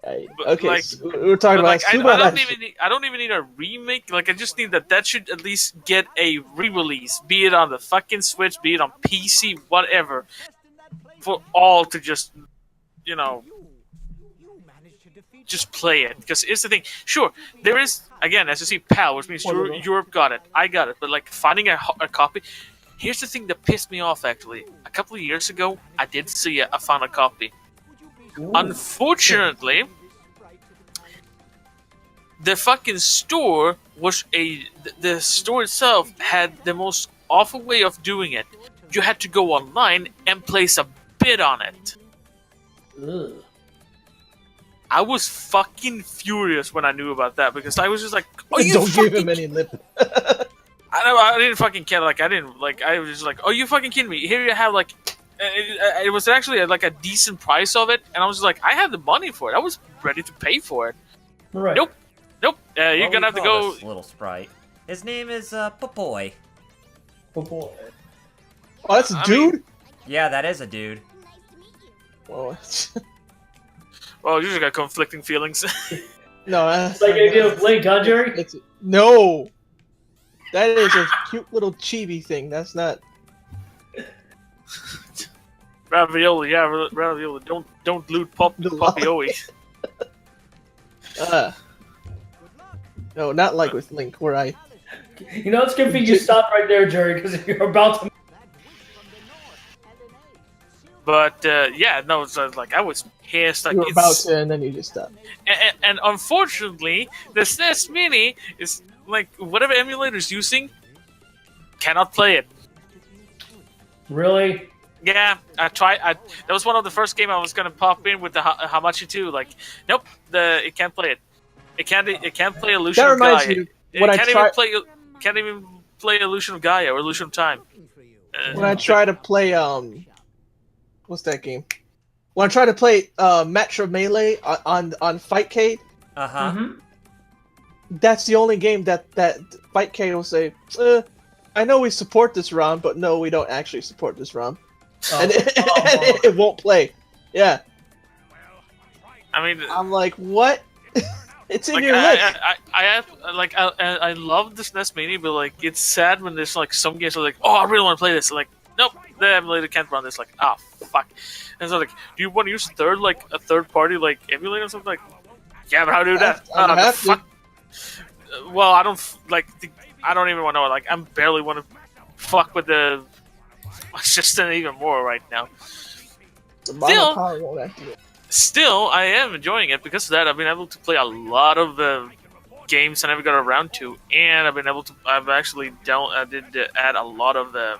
Right. But, Okay, like- so we were talking But, about like, I Subarashi. don't even need a remake. Like, I just need that should at least get a re-release, be it on the fucking Switch, be it on PC, whatever, for all to just, just play it. Because here's the thing. Sure, there is again, as you see, PAL, which means Europe got it, I got it. But like finding a copy. Here's the thing that pissed me off. Actually, a couple of years ago, I did see I found a copy. Unfortunately, the fucking store was the store itself had the most awful way of doing it. You had to go online and place a bid on it. Ugh. I was fucking furious when I knew about that because I was just like, "Oh, you Don't fucking give him any lip. I didn't fucking care. Like, I was just like, "Oh, you fucking kidding me? Here you have like." It was actually like a decent price of it, and I was like, I had the money for it. I was ready to pay for it. Right. Nope. You're What gonna we have to call go. this little sprite. His name is Popoy. Oh, boy. Oh, that's a I dude? mean- Yeah, that is a dude. Oh, Well, you just got conflicting feelings. no, that's Like the idea of Blake, huh, Jerry? No! That is a cute little chibi thing. That's not... Ravioli, yeah, ravioli. Don't loot Popioi. No, not like with Link, where I... You know, it's good for you to stop right there, Jerry, because you're about to. But yeah, no, it's like I was pissed. Like You were about it's to, and then you just stopped. and unfortunately, the SNES Mini is like whatever emulator's using cannot play it. Really? Yeah, I tried. That was one of the first game I was gonna pop in with the Hamachi 2. Like, nope, it can't play it. It can't play Illusion That of Gaia. reminds me, when I Can't even play Illusion of Gaia or Illusion of Time. When I try to play, what's that game? When I try to play, Metro Melee on Fightcade, Uh-huh. Mm-hmm. that's the only game that Fightcade will say, I I know we support this ROM, but no, we don't actually support this ROM, Oh. and it won't play. Yeah, I mean, I'm like, what? It's in like your list. I love this NES Mini, but like it's sad when there's like some games are like, oh, I really want to play this. Like, nope, the emulator can't run this. Like, ah, fuck. And so like, do you want to use a third party like emulator or something? Like, yeah, but how do that? I have to. Well, I don't I don't even want to know. Like, I barely want to fuck with the system even more right now. The model power won't activate. Still, I am enjoying it because of that. I've been able to play a lot of games I never got around to, and I've been able to. I've actually did add a lot of the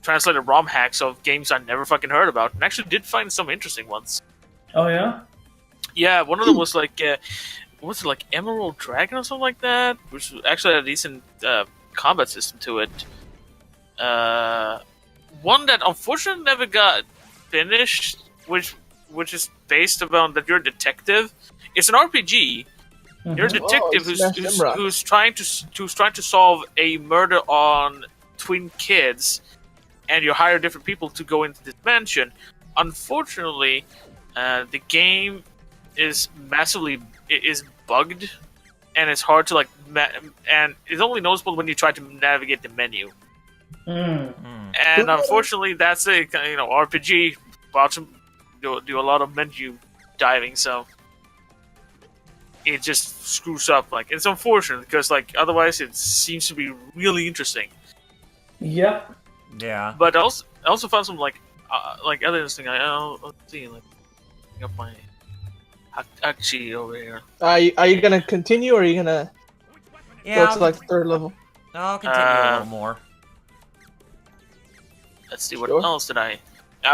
translated ROM hacks of games I never fucking heard about, and actually did find some interesting ones. Oh yeah. Yeah, one of them was like, what was it, like Emerald Dragon or something like that, which actually had a decent combat system to it. One that unfortunately never got finished, which is based about that you're a detective. It's an RPG. Mm-hmm. You're a detective who's trying to solve a murder on twin kids, and you hire different people to go into this mansion. Unfortunately, the game is bugged, and it's hard to like, and it's only noticeable when you try to navigate the menu. And unfortunately, that's a RPG about to do a lot of menu diving, so it just screws up. Like, it's unfortunate because like otherwise it seems to be really interesting. Yep. Yeah. But I also found some like other interesting. Let's see, like, I got my Hachi over here. Are you gonna continue, or are you gonna Yeah. go to like the third level? I'll continue a little more. Let's see, what else did I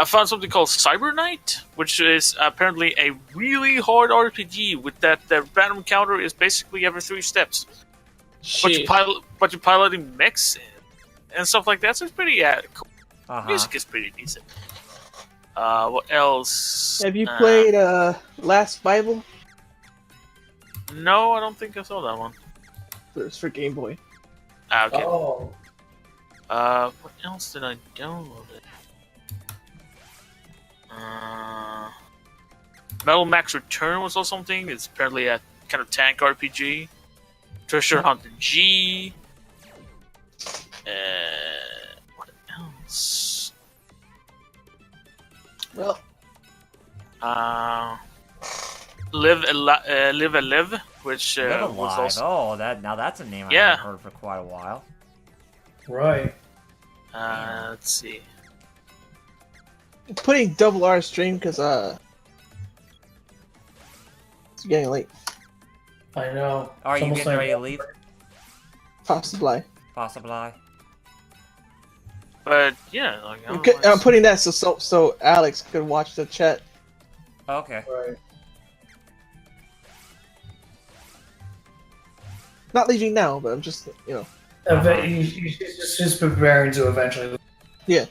found something called Cyber Knight, which is apparently a really hard RPG with that the random counter is basically every 3 steps. But you're piloting mechs and stuff like that, so it's pretty cool. Music is pretty decent. What else? Have you played Last Bible? No, I don't think I saw that one. It's for Game Boy. Okay. Oh. What else did I download? Metal Max Return was also something. It's apparently a kind of tank RPG. Treasure Hunter G. What else? Well, Live a Live, which Live was Alive. also Oh, that's a name I Yeah. haven't heard for quite a while. Right. let's see. putting double R stream because it's getting late. I know. Are It's you almost getting like- ready to leave? Possibly. Possibly. But yeah, like, I'm putting that so Alex could watch the chat. Okay. Right. Not leaving now, but I'm just He's just preparing to eventually. Yeah.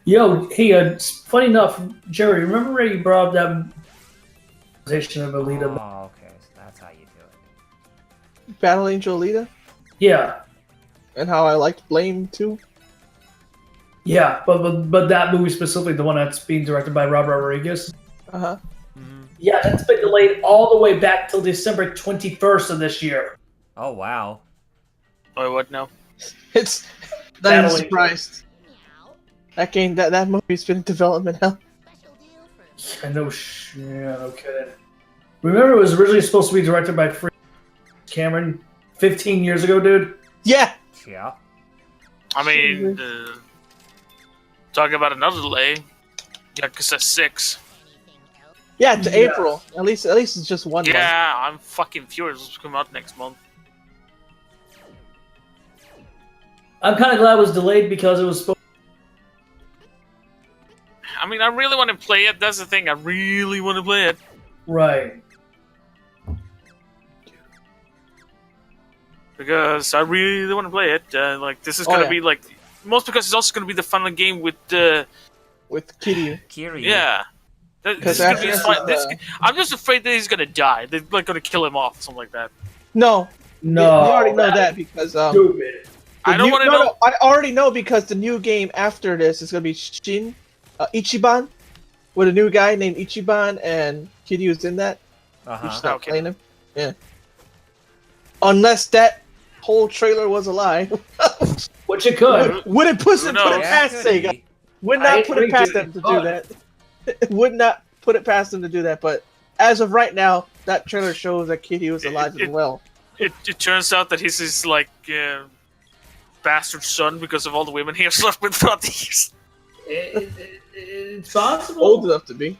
Yo, hey, funny enough, Jerry, remember where you brought up that conversation of Alita? Oh, okay. So that's how you do it. Battle Angel Alita, Yeah, and how I liked Blame too. yeah, but that movie specifically, the one that's being directed by Robert Rodriguez. Uh-huh. Yeah, that's been delayed all the way back till December 21st of this year. Oh, wow. Wait, what now? It's Battle I'm Angel. surprised. That game, that movie's been in development hell. I know. Yeah, no kidding. Remember, it was originally supposed to be directed by Cameron 15 years ago, dude. Yeah. Yeah. I mean, talking about another delay. Yakuza 6. Yeah, to Yeah. April. At least it's just one month. Yeah, I'm fucking furious. It's come out next month. I'm kind of glad it was delayed because it was supposed. I mean, I really want to play it. That's the thing. I really want to play it. Right. Because I really want to play it. Like, this is Oh, gonna yeah. be like, most because it's also gonna be the final game with With Kiryu. Kiryu. yeah. This is gonna be his I'm just afraid that he's gonna die. They're like gonna kill him off, something like that. No. No. You already know that because Stupid. I don't want to know. No, I already know because the new game after this is gonna be Ichiban, with a new guy named Ichiban, and Kiryu's in that. You should start playing him. Yeah. Unless that whole trailer was a lie. Which it could. Wouldn't put it past Sega. Would not put it past them to do that. Would not put it past them to do that. But as of right now, that trailer shows that Kiryu is alive as well. It turns out that he's his like bastard son because of all the women he has slept with throughout the years. It's possible. Old enough to be.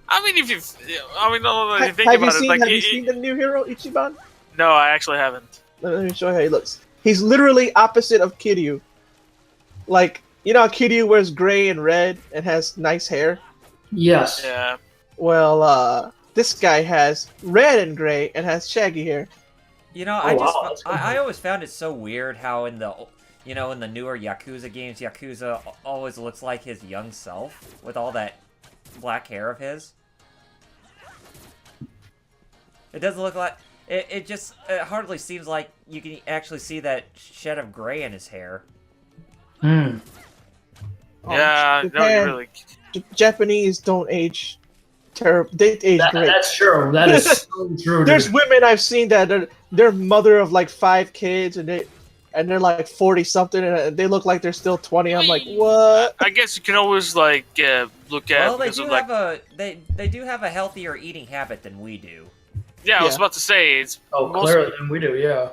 I mean, if you think about it, Have you seen the new hero Ichiban? No, I actually haven't. Let me show you how he looks. He's literally opposite of Kiryu. Like, you know how Kiryu wears gray and red and has nice hair? Yes. Yeah. Well, this guy has red and gray and has shaggy hair. You know, I always found it so weird how in the newer Yakuza games, Yakuza always looks like his young self with all that black hair of his. It doesn't look like it hardly seems like you can actually see that shed of gray in his hair. Hmm. Yeah, no, you really. Japanese don't age terrible. They age great. That's true. That is so true. There's women I've seen that they're mother of like 5 kids and they're like 40 something and they look like they're still 20. I'm like, what? I guess you can always like look at. Well, they do have a healthier eating habit than we do. Yeah, I was about to say it's. Clearer than we do. Yeah.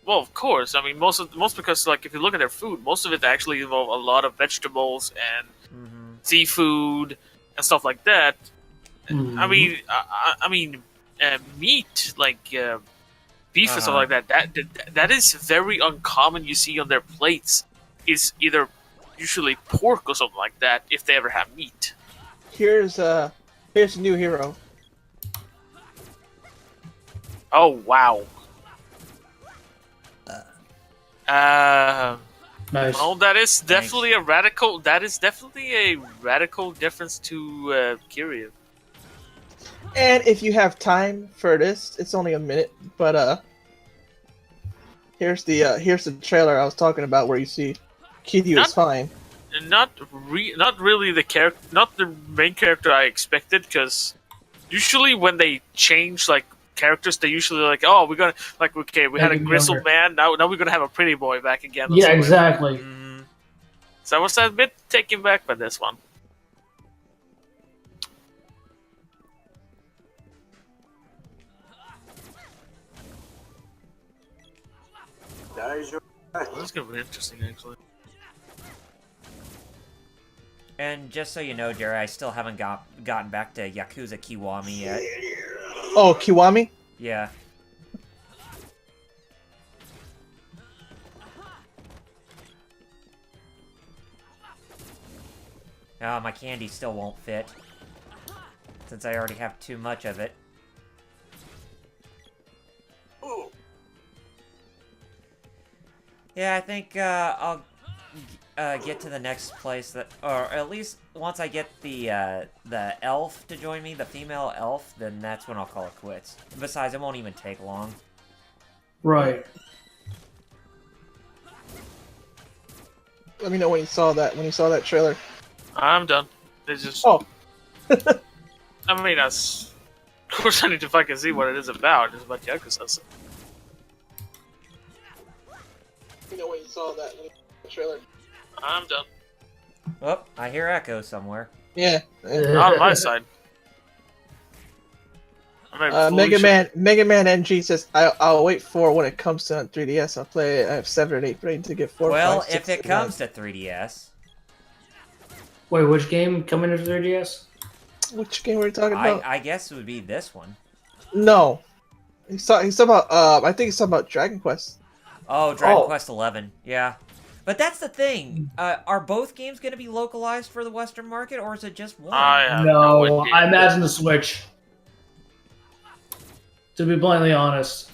Well, of course. I mean, most because like if you look at their food, most of it actually involve a lot of vegetables and seafood and stuff like that. Mm-hmm. I mean, meat like beef and stuff like that is very uncommon. You see on their plates is either usually pork or something like that if they ever have meat. Here's a new hero. Oh wow. Nice. Well, that is definitely a radical. That is definitely a radical difference to Kiryu. And if you have time for this, it's only a minute. But here's the trailer I was talking about where you see Kiryu is fine. Not really the character, not the main character I expected. Because usually when they change like characters, they usually like, oh, we're gonna like, okay, we had a grizzled man, now we're gonna have a pretty boy back again. Yeah, exactly. So I was a bit taken back by this one. This is gonna be interesting, actually. And just so you know, Jerry, I still haven't gotten back to Yakuza Kiwami yet. Oh, Kiwami? Yeah. Oh, my candy still won't fit. Since I already have too much of it. Yeah, I think I'll get to the next place or at least once I get the elf to join me, the female elf, then that's when I'll call it quits. Besides, it won't even take long. Right. Let me know when you saw that trailer. I'm done. It's just. Oh. I mean, of course I need to fucking see what it is about. It's about Yakuza. Let me know when you saw that trailer. I'm done. Oh, I hear echo somewhere. Yeah. Not on my side. Mega Man NG says I'll wait for when it comes to 3DS. I'll play it. I have 7 and 8 brain to get 4. Well, 5, 6, if it comes to 3DS. Wait, which game coming to 3DS? Which game were you talking about? I guess it would be this one. No. He's talking about I think he's talking about Dragon Quest. Oh, Dragon Quest 11. Yeah. But that's the thing. Are both games going to be localized for the Western market, or is it just one? No, I imagine the Switch. To be bluntly honest.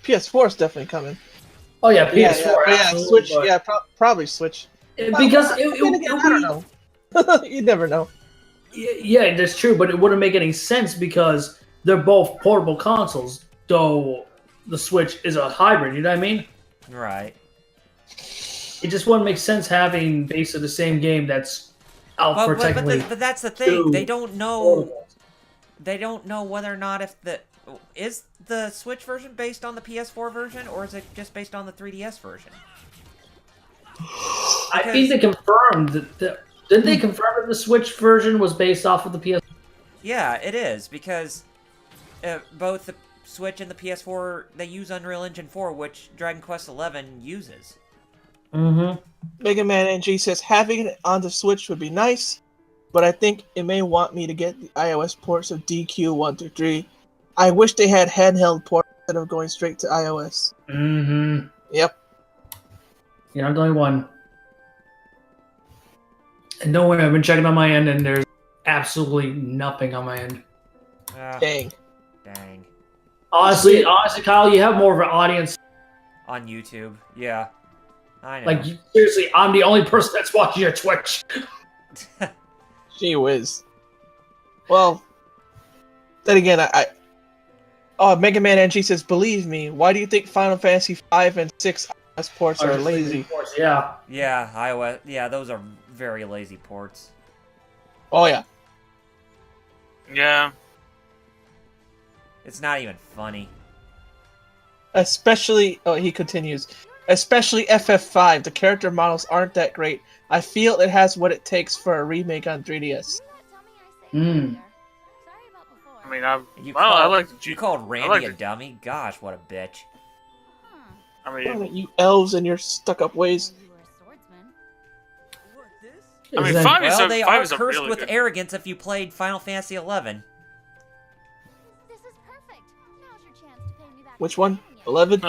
PS4 is definitely coming. Oh yeah, PS4. Yeah, Switch. But... Yeah, probably Switch. Because I don't know. You never know. Yeah, that's true, but it wouldn't make any sense because they're both portable consoles, though the Switch is a hybrid, you know what I mean? Right. It just wouldn't make sense having basically the same game that's out for technically But that's the thing. They don't know. portables. They don't know whether or not if is the Switch version based on the PS4 version, or is it just based on the 3DS version? I think they confirmed that. Didn't they confirm that the Switch version was based off of the PS? Yeah, it is, because both the Switch and the PS4, they use Unreal Engine 4, which Dragon Quest XI uses. Mm-hmm. Mega Man NG says having it on the Switch would be nice, but I think it may want me to get the iOS ports of DQ 1 through 3. I wish they had handheld ports instead of going straight to iOS. Mm-hmm. Yep. You're not the only one. And don't worry, I've been checking on my end, and there's absolutely nothing on my end. Dang. Dang. Honestly, Kyle, you have more of an audience. On YouTube, yeah. I know. Like, seriously, I'm the only person that's watching your Twitch. Gee whiz. Well, then again, Mega Man NG says, believe me, why do you think Final Fantasy 5 and 6 iOS ports are lazy? Yeah. Yeah, iOS. Yeah, those are very lazy ports. Oh, yeah. Yeah. It's not even funny. Especially, he continues, especially FF5, the character models aren't that great. I feel it has what it takes for a remake on 3DS. Mm. I mean, I like the You called Randy a dummy? Gosh, what a bitch. I mean, You elves and your stuck-up ways. I mean, Is that- 5 is Well, a, they 5 are is a cursed really with good. arrogance if you played Final Fantasy XI. Which one? 11?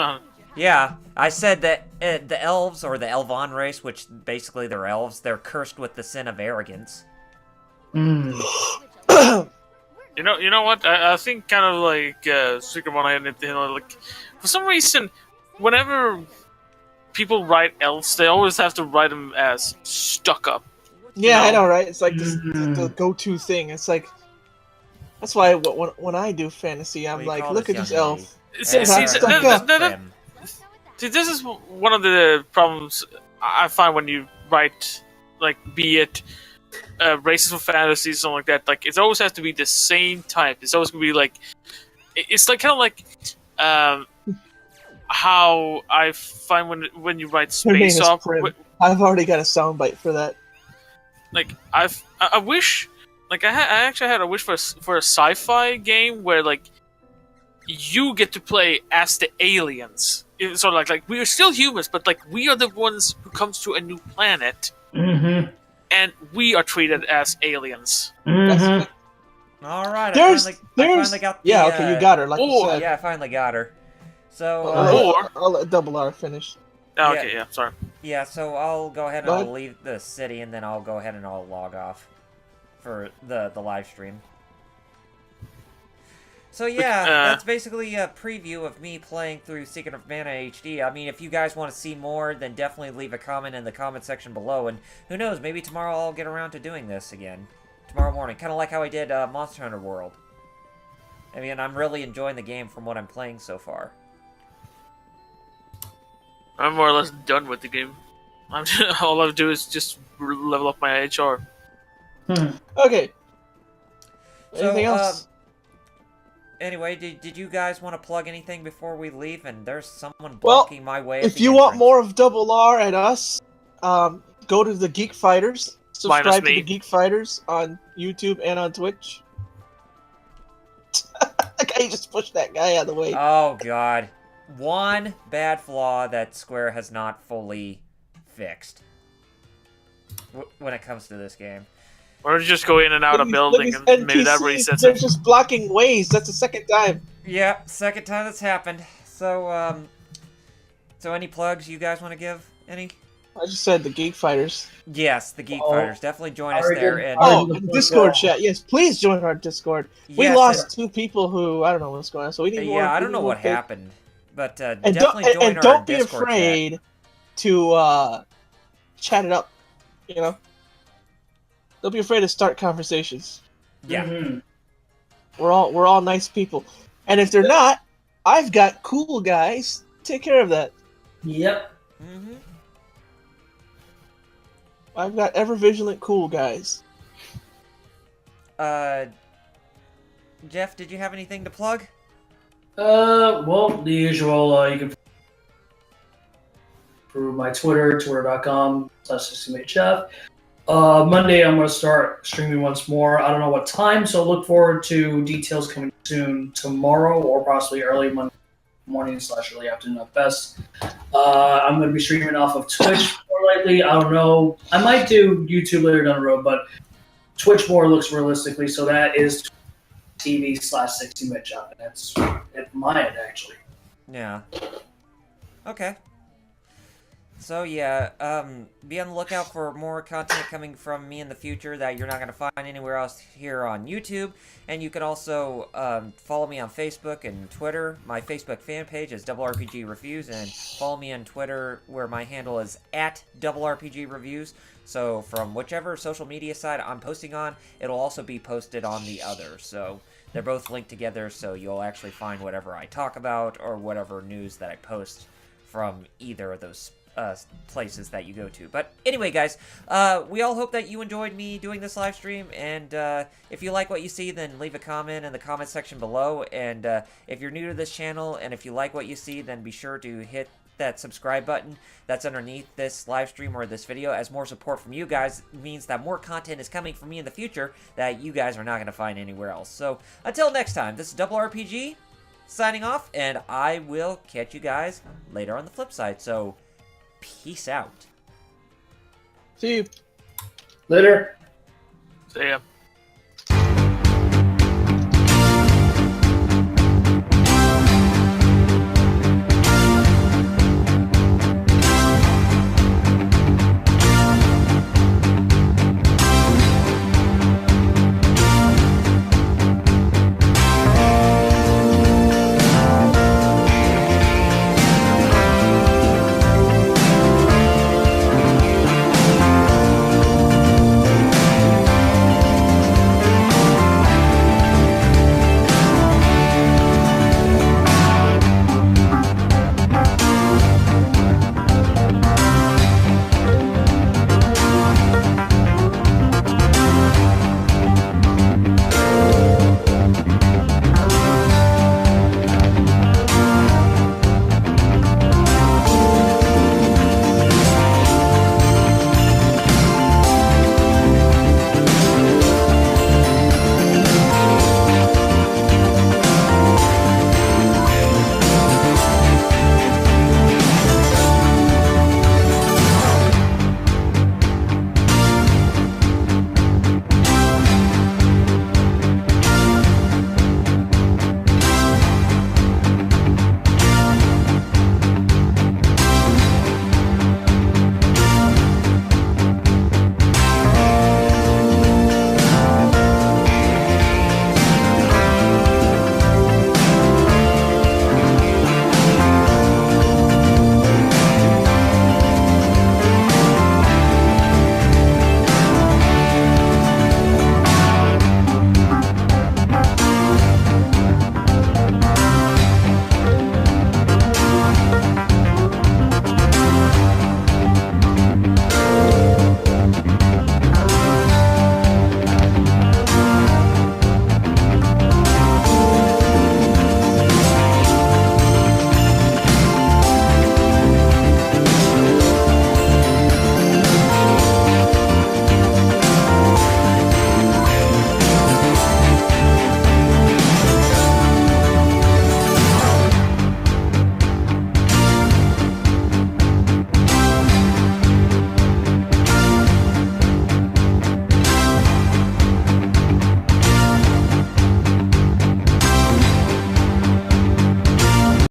Yeah, I said that the elves, or the Elvan race, which basically they're elves, they're cursed with the sin of arrogance. Mm. You know what? I think kind of like Secret One, like for some reason, whenever people write elves, they always have to write them as stuck up. Yeah, No. I know, right? It's like the go-to thing. It's like, that's why when I do fantasy, I'm What do you like, call look at this this young elf. See, this is one of the problems I find when you write, like, be it races for fantasy, something like that. Like, it always has to be the same type. It's always gonna be like, it's like kind of like how I find when you write Her name space is opera. Prim. I've already got a soundbite for that. Like I wish, like I actually had a wish for a sci-fi game where like you get to play as the aliens. It's sort of like we are still humans, but like we are the ones who comes to a new planet, Mm-hmm. and we are treated as aliens. Mm-hmm. All right, I There's, finally got the, yeah, okay, you got her, like you Oh, said. Yeah, I finally got her. So, I'll let Double R finish. Oh, Yeah. okay, yeah, sorry. yeah, so I'll go ahead and Go I'll ahead. leave the city, and then I'll go ahead and I'll log off for the live stream. So yeah, that's basically a preview of me playing through Secret of Mana HD. I mean, if you guys want to see more, then definitely leave a comment in the comment section below, and who knows, maybe tomorrow I'll get around to doing this again. Tomorrow morning, kind of like how I did Monster Hunter World. I mean, I'm really enjoying the game from what I'm playing so far. I'm more or less done with the game. All I do is just level up my HR. Okay. So, Anything else? Anyway, did you guys want to plug anything before we leave? And there's someone Well, blocking my way. at if the you want entrance. more of Double R and us, go to the Geek Fighters. Subscribe to me. the Geek Fighters on YouTube and on Twitch. I just pushed that guy out of the way. Oh god, one bad flaw that Square has not fully fixed when it comes to this game. Or just go in and out of building, Look, and maybe that NPCs, resets they're it. just blocking ways. That's the second time. Yep, second time that's happened. So, so any plugs you guys want to give? Any? I just said the Geek Fighters. Yes, the Geek Fighters. Definitely join us Very there. good. And Oh, and Discord chat. Yes, please join our Discord. We yes, lost 2 people who, I don't know what's going on, so we need more. yeah, I we don't need know more what people. happened, but And definitely don't, join and our don't be Discord afraid to chat it up, you know? Don't be afraid to start conversations. Yeah. Mhm. We're all nice people. And if they're not, I've got cool guys. Take care of that. Yep. Mm-hmm. I've got ever vigilant cool guys. Jeff, did you have anything to plug? Well, the usual. You can through my Twitter, twitter.com/60chef. Monday, I'm going to start streaming once more. I don't know what time, so look forward to details coming soon tomorrow or possibly early Monday morning/early afternoon at best. I'm going to be streaming off of Twitch more likely. I don't know. I might do YouTube later down the road, but Twitch more looks realistically, so that is TV/60chef. And that's at my end, actually. Yeah. Okay. So yeah, be on the lookout for more content coming from me in the future that you're not going to find anywhere else here on YouTube. And you can also follow me on Facebook and Twitter. My Facebook fan page is RRPGReviews, and follow me on Twitter where my handle is @RRPGReviews. So from whichever social media site I'm posting on, it'll also be posted on the other. So they're both linked together, so you'll actually find whatever I talk about or whatever news that I post from either of those places that you go to. But anyway, guys, we all hope that you enjoyed me doing this live stream, and if you like what you see, then leave a comment in the comment section below. And if you're new to this channel and if you like what you see, then be sure to hit that subscribe button that's underneath this live stream or this video, as more support from you guys means that more content is coming from me in the future that you guys are not going to find anywhere else. So until next time, this is RRPG signing off, and I will catch you guys later on the flip side. So peace out. See you. Later. So yeah.